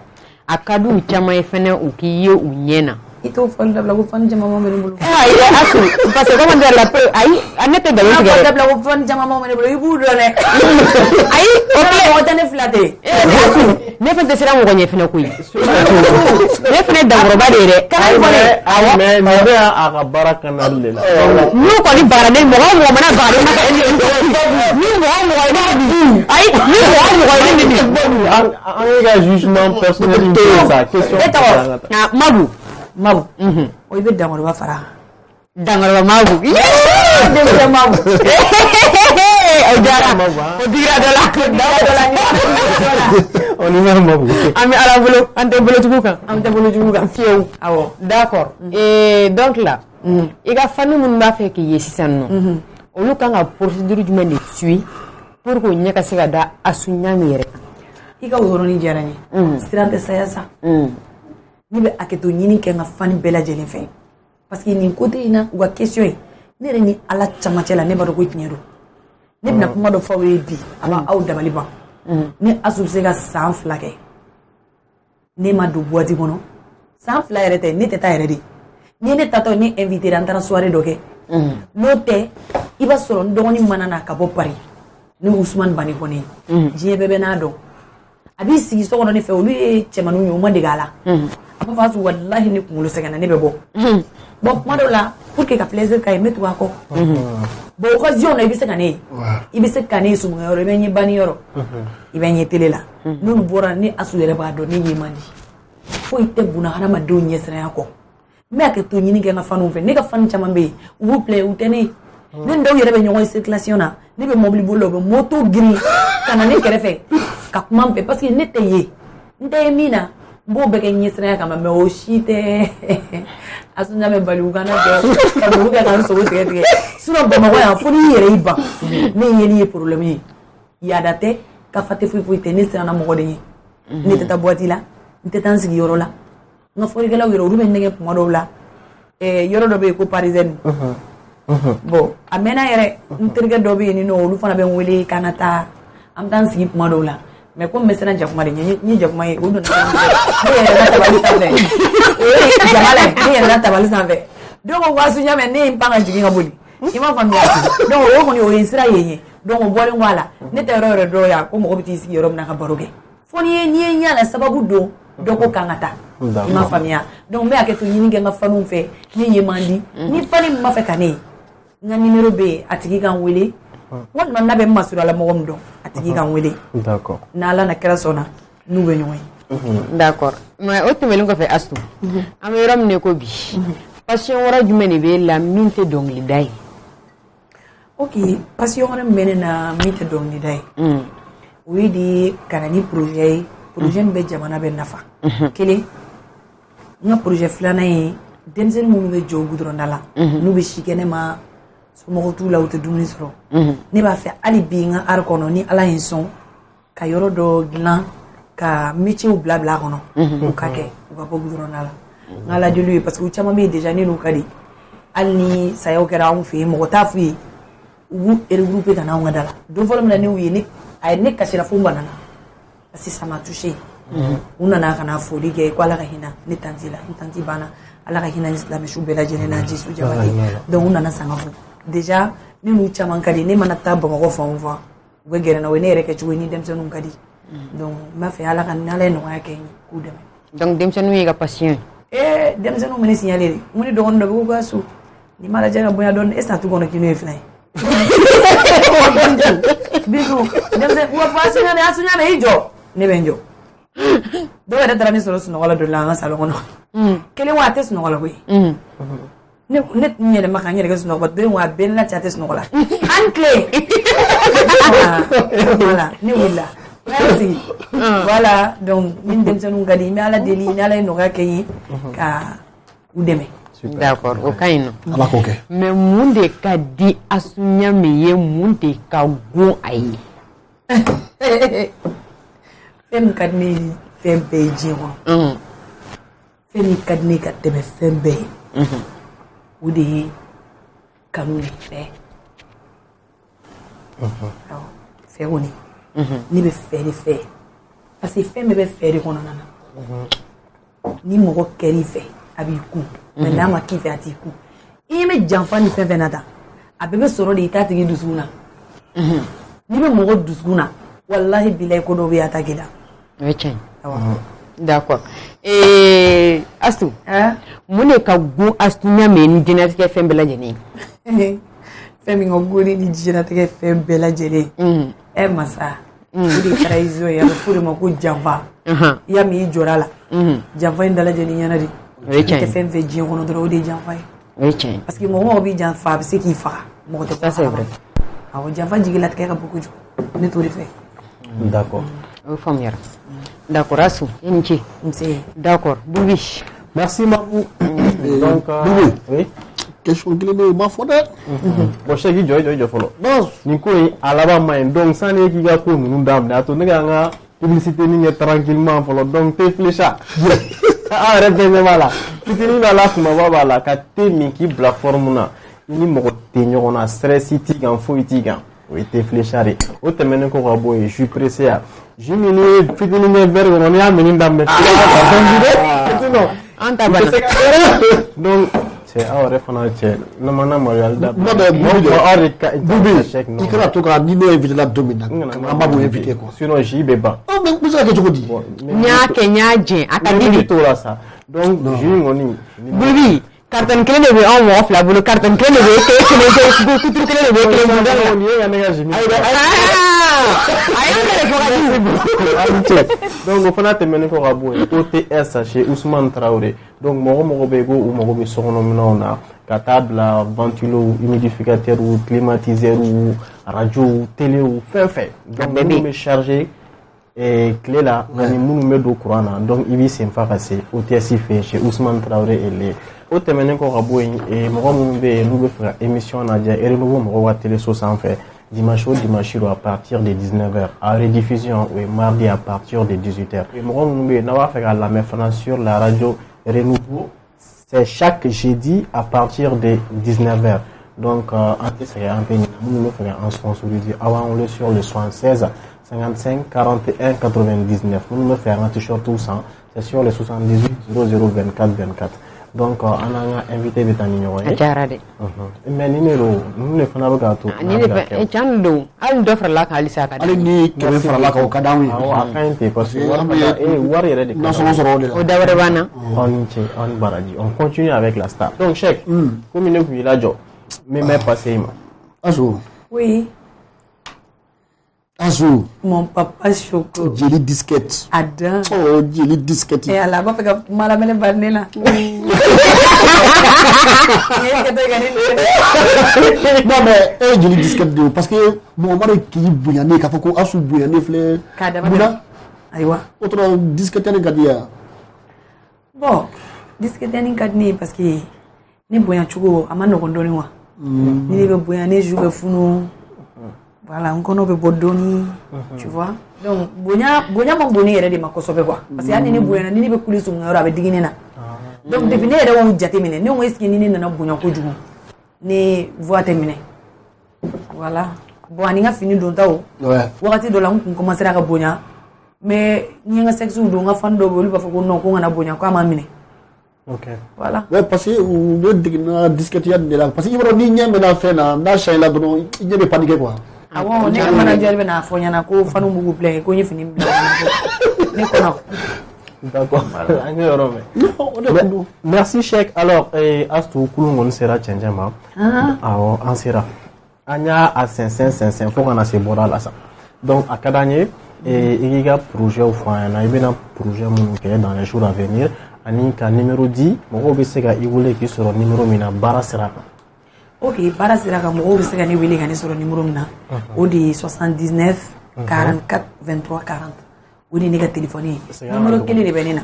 a ka di u caman ye fɛnɛ u k'i ye u ɲɛ na i t'o fɔli dabila ko fani caman bɛ ne bolo ayi Astou parce que comment dire la peu ayi ne tɛ nkalon tigɛ fɔli dɛ dabila ko fani caman bɛ ne bolo i b'u dɔn dɛ ayi o filɛ mɔgɔ tɛ ne fila tɛ Astou ne fɛn tɛ siran mɔgɔ ɲɛ fɛnɛ koyi ne fɛnɛ dankɔrɔba de ye dɛ Mais nin bɛ a ka baara kanali de la. n'u kɔni baara ne mɔgɔ o mɔgɔ mana baara ne ma kɛ ni mɔgɔ o mɔgɔ ye ne bi ayi ni mɔgɔ o mɔgɔ ye ne bi An ye ka jugement personnel tɛ yen sa question. e tɔgɔ Mabu Mabu o i bɛ dankɔrɔba fara dankɔrɔba Mabu denmisɛn Mabu o diyara o digira dɔ la On y va Mabu. an bɛ ala bolo an tɛ bolojugu kan an tɛ bolojugu kan fiyewu awɔ d'accord donc là i ka fani minnu b'a fɛ k'i ye sisan nɔ olu kan ka procédure jumɛn de suit pour que o ɲɛ ka se ka da Astou Ɲame yɛrɛ kan i ka o yɔrɔnin diyara n ye siran tɛ saya sa ne bɛ hakɛto ɲini kɛ n ka fani bɛɛ lajɛlen fɛ parce que nin côté in na u ka question ye ne yɛrɛ ni ala camancɛ la ne b'a dɔn ko tiɲɛ don ne bɛna kuma dɔ fɔ aw ye bi a b'a aw dabali ban ne Astou bɛ se ka san 2 kɛ ne ma don boîte kɔnɔ san 2 yɛrɛ tɛ ne tɛ taa yɛrɛ de ni ne tatɔ ne invité an taara soirée dɔ kɛ n'o tɛ i b'a sɔrɔ n dɔgɔnin mana na ka bɔ Paris ne Ousmane Bani Kɔnɛ diɲɛ bɛɛ bɛ n'a dɔn a b'i sigi so kɔnɔ ne fɛ olu ye cɛmaninw ye o ma dege a la a b'a fɔ Astou walahi ne kunkolo sɛgɛnna ne bɛ bɔ bon kuma dɔw la pour que ka plaisir k'a ye n bɛ tugu a kɔ bon occasion na i bɛ se ka ne ye i bɛ se ka ne ye sumuŋɛ yɔrɔ i bɛ n ye bani yɔrɔ i bɛ n ye télé la n'olu bɔra ne Astou yɛrɛ b'a dɔn ne ye man di foyi tɛ buna hadamadenw ɲɛsiranya kɔ n bɛ hakɛto ɲini kɛ n ka faniw fɛ ne ka fani caman bɛ yen u b'u plaît u tɛ ne ye ne ni dɔw yɛrɛ bɛ ɲɔgɔn ye circulation na ne bɛ mobili boli la u bɛ moto girin ka na ne kɛrɛfɛ ka kuma n fɛ parce que ne tɛ ye n tɛ ye min na n b'o bɛɛ kɛ ɲɛsiranya kama mais o si tɛ Astou Ɲame bali u kana kɛ ka muru kɛ ka n sogo tigɛ sinon Bamakɔ yan fo n'i yɛrɛ y'i ban ne ye nin ye problème ye yaada tɛ kafa tɛ foyi foyi tɛ ne siranna mɔgɔ de ɲɛ ne tɛ taa boîte la n tɛ taa n sigi yɔrɔ la n ka fɔlikɛlaw yɛrɛ olu bɛ nɛgɛ kuma dɔw la yɔrɔ dɔ bɛ yen ko parisienne bon a mɛnna yɛrɛ n terikɛ dɔ bɛ yen nɔ olu fana bɛ n wele k'an ka taa an bɛ taa n sigi kuma dɔw la mais comme n bɛ siran jakuma de ɲɛ n ye jakuma ye o donna ne yɛrɛla tabali sanfɛ o ye jama la ne yɛrɛla tabali sanfɛ donc o Astou Ɲame ne ye n pan ka jigin ka boli i m'a faamuya donc o kɔni o ye sira ye n ye donc o bɔlen kɔ a la ne tɛ yɔrɔ yɛrɛ dɔw ya ko mɔgɔ bɛ t'i sigi yɔrɔ min na ka baro kɛ fo n'i ye ɲɛ la sababu don dɔ ko kan ka taa i m'a faamuya donc n bɛ hakɛto ɲini kɛ n ka faniw fɛ ne ye man di ni fani min b'a fɛ ka ne ye n ka numéro bɛ yen a tigi kan wele walima n'a bɛ n masurala mɔgɔ min dɔn a tigi kan wele D'accord. n'ala na kɛra sɔnna n'u bɛ ɲɔgɔn ye d'accord mais o tɛmɛnen kɔfɛ Astou an bɛ yɔrɔ min na ko bi passion wara jumɛn de bɛ la min tɛ dɔnkilida ye. Ok, passion wɛrɛ min bɛ ne na min tɛ dɔnkilida ye. O ye de ka na ni projet ye projet min bɛ jamana bɛ nafa. Kelen n ka projet filanan ye denmisɛnnin minnu bɛ jɔ goudron da la n'u bɛ si kɛnɛma somɔgɔw t'u la u tɛ dumuni sɔrɔ. Ne b'a fɛ hali bi n ka art kɔnɔ ni Ala ye n sɔn ka yɔrɔ dɔ dilan ka métier bila a kɔnɔ u ka kɛ u ka bɔ goudron da la. N ka Ala deli ye parce que u caman bɛ yen déjà ne n'u ka di hali ni sayaw kɛra anw fɛ yen mɔgɔ t'a f'u ye u b'u regrouper ka na anw ka da la don fɔlɔ min na ne y'u ye a ye ne kasira fo n banana parce que ça m'a touché. U nana ka na foli kɛ ko Ala ka hinɛ ne tanti la n tanti banna Ala ka hinɛ ni silamɛsu bɛɛ lajɛlen na Jesu Jabate donc u nana sanga fo déjà ne n'u caman ka di ne mana taa Bamakɔ fan o fan u bɛ gɛrɛ n na o ye ne yɛrɛ kɛ cogo ye ni denmisɛnninw ka di donc n b'a fɛ Ala ye nɔgɔya kɛ n ye k'u dɛmɛ. Donc denmisɛnninw ye ka passion ye. Denmisɛnninw bɛ ne signalé de n ko ne dɔgɔnin dɔ bɛ ko ka so ni ma lajɛ ka bonya dɔɔni est ce que a t'u kɔnɔ k'i n'o ye filan ye. Bisu denmisɛnnin wa fɔ a suɲana i jɔ ne bɛ n jɔ. Dɔw yɛrɛ taara ne sɔrɔ sunɔgɔ la dɔ la an ka salon kɔnɔ kelen wa a tɛ sunɔgɔ la koyi ne tun yɛlɛma ka n yɛrɛ kɛ sunɔgɔ don wa a bɛɛ ne la cɛ a tɛ sunɔgɔ la an tile voilà ne wulila n y'a sigi voilà donc ni denmisɛnninw ka di n bɛ Ala deli ni Ala ye nɔgɔya kɛ n ye ka u dɛmɛ. D'accord o ka ɲi nɔ. Ala k'o kɛ. Mais mun de ka di Asuɲa min ye mun de ka gon a ye. Fɛn min ka di ne ye fɛn bɛɛ ye diɲɛ kɔnɔ fɛn min ka di ne ka tɛmɛ fɛn bɛɛ ye o de ye kanu ni fɛ fɛ kɔni ne bɛ fɛ de fɛ parce que fɛn bɛɛ bɛ fɛ de kɔnɔna na ni mɔgɔ kɛr'i fɛ a b'i kun mais n'a ma k'i fɛ a t'i kun i bɛ janfa ni fɛn fɛn na tan a bɛɛ bɛ sɔrɔ de i t'a tigi dusukun na n'i bɛ mɔgɔ dusukun na walahi bilahi ko dɔw bɛ yen a t'a k'i la. O ye tiɲɛ ye. D'accord. Astu mun de ka gon Asuɲa min ni diɲɛlatigɛ fɛn bɛɛ lajɛlen ye. Fɛn min ka gon ne ni diɲɛlatigɛ fɛn bɛɛ lajɛlen masa o de kɛra izo ye a bɛ fɔ o de ma ko janfa i y'a mɛn i jɔra la janfa in dalajɛ ni ɲɛna de i tɛ fɛn fɛn diɲɛ kɔnɔ dɔrɔn o de ye janfa ye. O ye tiɲɛ ye. parce que mɔgɔ mɔgɔ b'i janfa a bɛ se k'i faga mɔgɔ tɛ ça c'est vrai. awɔ janfa jigilatigɛ ka bon kojugu ne t'o de fɛ. D'accord. O faamuyara. D'accord Asu i ni ce. D'accord Bubi. Merci Mabou. Donc oui. Question kelen de ma fɔ dɛ. Bon Cheikh jɔ fɔlɔ. Nin ko in a laban ma ɲi donc sani e k'i ka ko ninnu daminɛ a to ne ka n ka publicité nin kɛ tranquillement fɔlɔ donc thé flécha aw yɛrɛ bɛɛ ɲɛ b'a la fitinin b'a la kumaba b'a la ka thé min k'i bila forme na i ni mɔgɔ tɛ ɲɔgɔn na stress t'i kan foyi t'i kan o ye thé flécha de o tɛmɛnen kɔ ka bɔ yen jus pressé ya jus min ni ye fitinin kɛ verre kɔnɔ n'i y'a min daminɛ an ta bana donc cɛ aw yɛrɛ fana cɛ namana maloyali da Bubi i kana to ka ni ne invité la don min na an b'a b'o invité quoi sinon jus bɛ ban mais n bɛ se ka kɛ cogo di n y'a kɛ n y'a jɛn a ka di de. t'o la sa donc jus kɔni Bubi carton kelen de bɛ anw mɔgɔ fila bolo carton kelen de bɛ kelen kuturu kelen de bɛ kelen bolo da la. nin ye ka ne ka jus a y'o kɛlɛ fɔ ka di. donc o fana tɛmɛnen kɔ ka bɔ yen o TS chez Ousmane Traoré donc mɔgɔ bɛ yen ko u mago bɛ sokɔnɔminɛnw na ka taa bila ventilo humidificateur climatiseur radio télé fɛn fɛn donc minnu bɛ charger tile la ani minnu bɛ don courant na donc i b'i senfa ka se OTS fɛ chez Ousmane Traoré et o tɛmɛnen kɔ ka bɔ yen mɔgɔ minnu bɛ yen n'u bɛ fɛ ka émission lajɛ Renouveau mɔgɔw ka téléso sanfɛ dimanche au dimanche à partir de 19h à rediffusion et mardi à partir de 18h. Et moi on va faire la même sur la radio Renouveau, c'est chaque jeudi à partir de 19h. Donc on fait sponsorisé avant on le sur le 76 55 41 99. Nous faire un t-shirt tout ça, c'est sur le 78 00 24 24. Donc on a invité de tani ɲɔgɔn ye. A cayara dɛ. Mais numéro ninnu de fana bɛ k'a to. Ni de fɛ can don hali dɔ farala kan halisa ka di. hali ni kɛmɛ farala kan o ka d'anw ye. Awɔ a ka ɲi ten parce que wari yɛrɛ de ka nasɔngɔ sɔrɔ o de la. O da wɛrɛ b'an na. On ni ce on baraji on continue avec la star. Donc Cheikh komi ne tun y'i lajɔ min bɛ passé i ma. Asu oui Azul. Mon papa Choco. Jelly disquette. Adam. Oh, jelly disquette. Et alors, papa fait que malamele banela. Non mais jelly disquette de parce que mon mari qui bouillane ka fako asu bouillane flé. Kadaba. Aywa. Autre disquette ne gadia. Bon, disquette ni kadni parce que ni boyan chugo amano kondoni wa. Ni be boyane joue funu. Voilà, on connaît Bodoni, tu vois. Donc, Bonia mon bonnet de ma kosobe quoi. Parce qu'il y a des boyana, ni be coulisses on aura dinina. Donc, depuis ne on jatemine, ne on est ni na bonya ko jugu. Ne voix terminée. Voilà. Bon, on a fini d'ontao. Ouais. Wakati do la on commencer à bonya. Mais ni nga sexe do nga fan do boli ba fako no ko na bonya ko amamine. Ok. Voilà. Ouais, parce que on a discuté de là. Parce qu'il y a des gens qui ont fait na chaîne là, il y a des paniqués quoi. Ah bon, ne manager na fonya na ko fanu mugu play ko nyefini ne kono. D'accord. Merci Cheikh. Alors, Astou Kulungon sera changement. Alors, on sera. Anya à 500 faut qu'on a ces bords là ça. Donc, à Kadanye, il y a projet au fond, il y a un projet dans les jours à venir. Ani ka numéro 10, mo be se ga iwule ki soro numéro mina bara siraka. Ok, bara siraka mo be se ga ni wele ga ni soro numéro mina. O di 79 44 23 40. O di ne ga téléphone. Numéro kele de benina.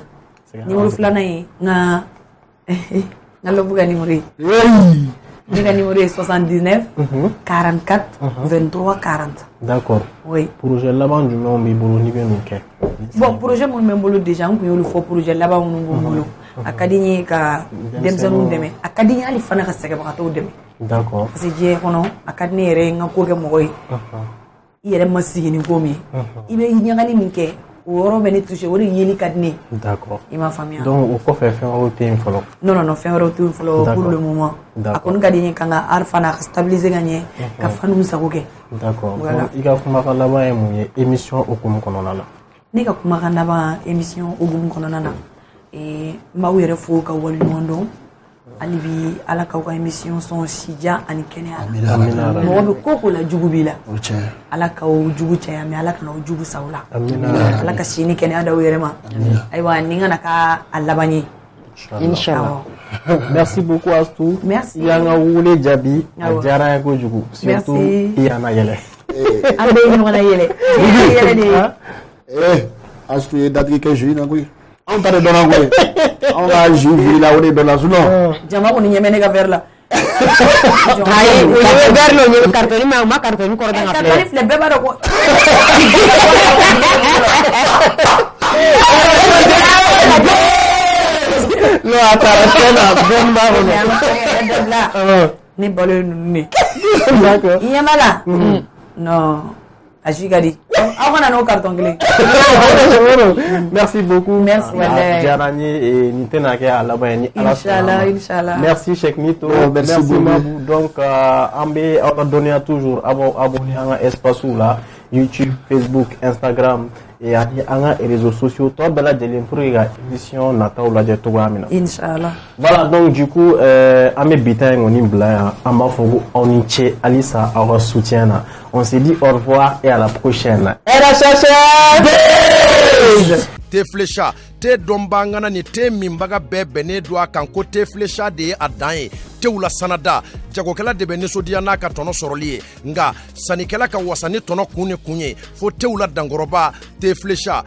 Numéro flana yi nga lo buga numéro. Ne ga numéro 79 44 23 40. D'accord. Oui. Projet là-bas du nom bi bolo ni be no ke. Bon, projet mon membolo déjà on peut le faire projet là-bas on ngolo. Akadini ka demzanu deme. Akadini ali fana ka sege ba to deme. D'accord. Parce que je kono akadini re nga ko ke moy. Yere masigi ni gomi. Ibe nyangali minke. Oro bene toucher wori yeli kadni. D'accord. Il m'a famille. Donc au ko fait un team follow. Non, faire retour follow pour le moment. Akon kadini kanga arfana stabiliser gagner ka fanu sagoke. D'accord. Voilà. Il a kuma ka laba émission okumu konona la. Ne ka kuma kan ba émission ogum konona na ma wéré fo ka wal nyondo ani bi ala ka émission son sija ani kene ala mo be koko la jugubi la ala ka jugu chaya mi ala ka no jugu saula ala ka shini kene ada wéré ma aywa ninga na ka alabani Inch'Allah. Merci beaucoup Astou. Merci. Yanga wule jabi ajara ko jugu surtout yana yele. Ambe ni wana yele de Astou ye datri ke jui na koy. On t'a donné un goût. On a joué là où est dans la zone. Jama ko ni nyemene ka ver la. Ayi, o ye ver lo ni carton ma carton ko da ngafle. Carton fle be ba do ko. No atara bon ba Ni balo ni. D'accord. Yemala. Non. Ajigadi. Awana no carton clé. Merci beaucoup. Merci. Jarani et Nitena ke alaba ni Inch'Allah. Merci Cheikh Nito. Merci Mabou. Donc ambe on donner toujours abonné à espace là YouTube, Facebook, Instagram et à les réseaux sociaux. Toi bela de l'improvisation émission nataw la de togamina. Inch'Allah. Voilà donc du coup ambe bitain on imbla amba fogo on iche Alisa à soutien. On se dit au revoir et à la prochaine. Te flecha te dombangana ni te mimbaga bɛɛ do a kan ko te flecha de ye a dan ye tew la sanada jagokɛla de bɛ nisɔndiya n'a ka tɔnɔ sɔrɔli ye nga sannikɛla ka wasa ni tɔnɔ kun ni kun ye fo tew la dankɔrɔba te flecha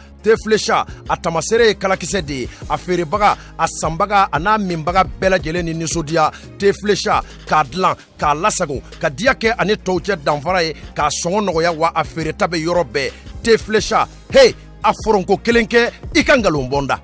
a tamasere ye kalakisɛ de ye a feerebaga a sanbaga a n'a minbaga bɛɛ lajɛlen ni nisɔndiya te flecha k'a dilan k'a lasago ka diya kɛ ani tɔw cɛ danfara ye k'a sɔngɔ nɔgɔya wa a feereta bɛ yɔrɔ bɛɛ te flecha hey a foronko kelen kɛ I ka ngalon bonda.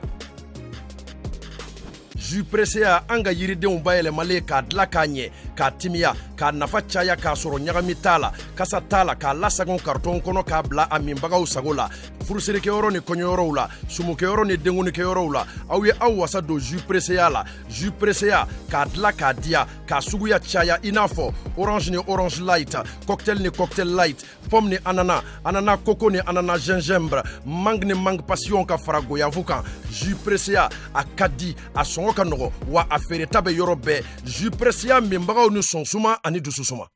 Jus pressé a an ka yiridenw bayɛlɛmalen k'a dilan k'a ɲɛ k'a timiya k'a nafa caya k'a sɔrɔ ɲagami t'a la kasa t'a la k'a lasagon karton kɔnɔ k'a bila a minbagaw sago la furusirikɛyɔrɔ ni kɔɲɔyɔrɔw la sumukɛyɔrɔ ni denkunikɛyɔrɔw la aw ye aw wasa don jus pressé la jus pressé k'a dilan k'a diya k'a suguya caya I n'a fɔ orange ni orange light cocktail ni cocktail light pomme ni ananas coco ni ananas gingembre mangue ni mangue passion ka fara goyavu kan jus pressé a ka di a sɔngɔ ka nɔgɔ wa a feereta bɛ yɔrɔ bɛɛ jus pressé minbagaw ni sɔnsuma ani dususuma.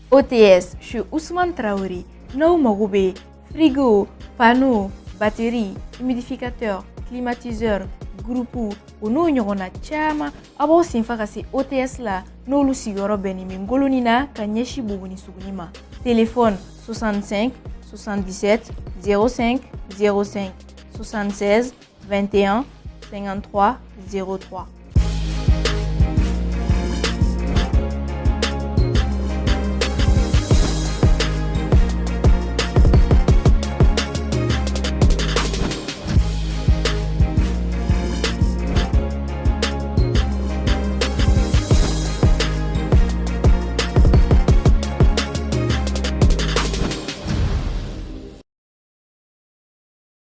OTS, je suis Ousmane Traoré. n'aw mago bɛ frigo panneau batterie humidificateur climatiseur groupe o n'o ɲɔgɔnna caman a b'aw senfa ka se OTS la n'olu sigiyɔrɔ bɛnnen bɛ Ngoloni na ka ɲɛsi Buguni Suguni ma. Téléphone 65 77 05 05 76 21 53 03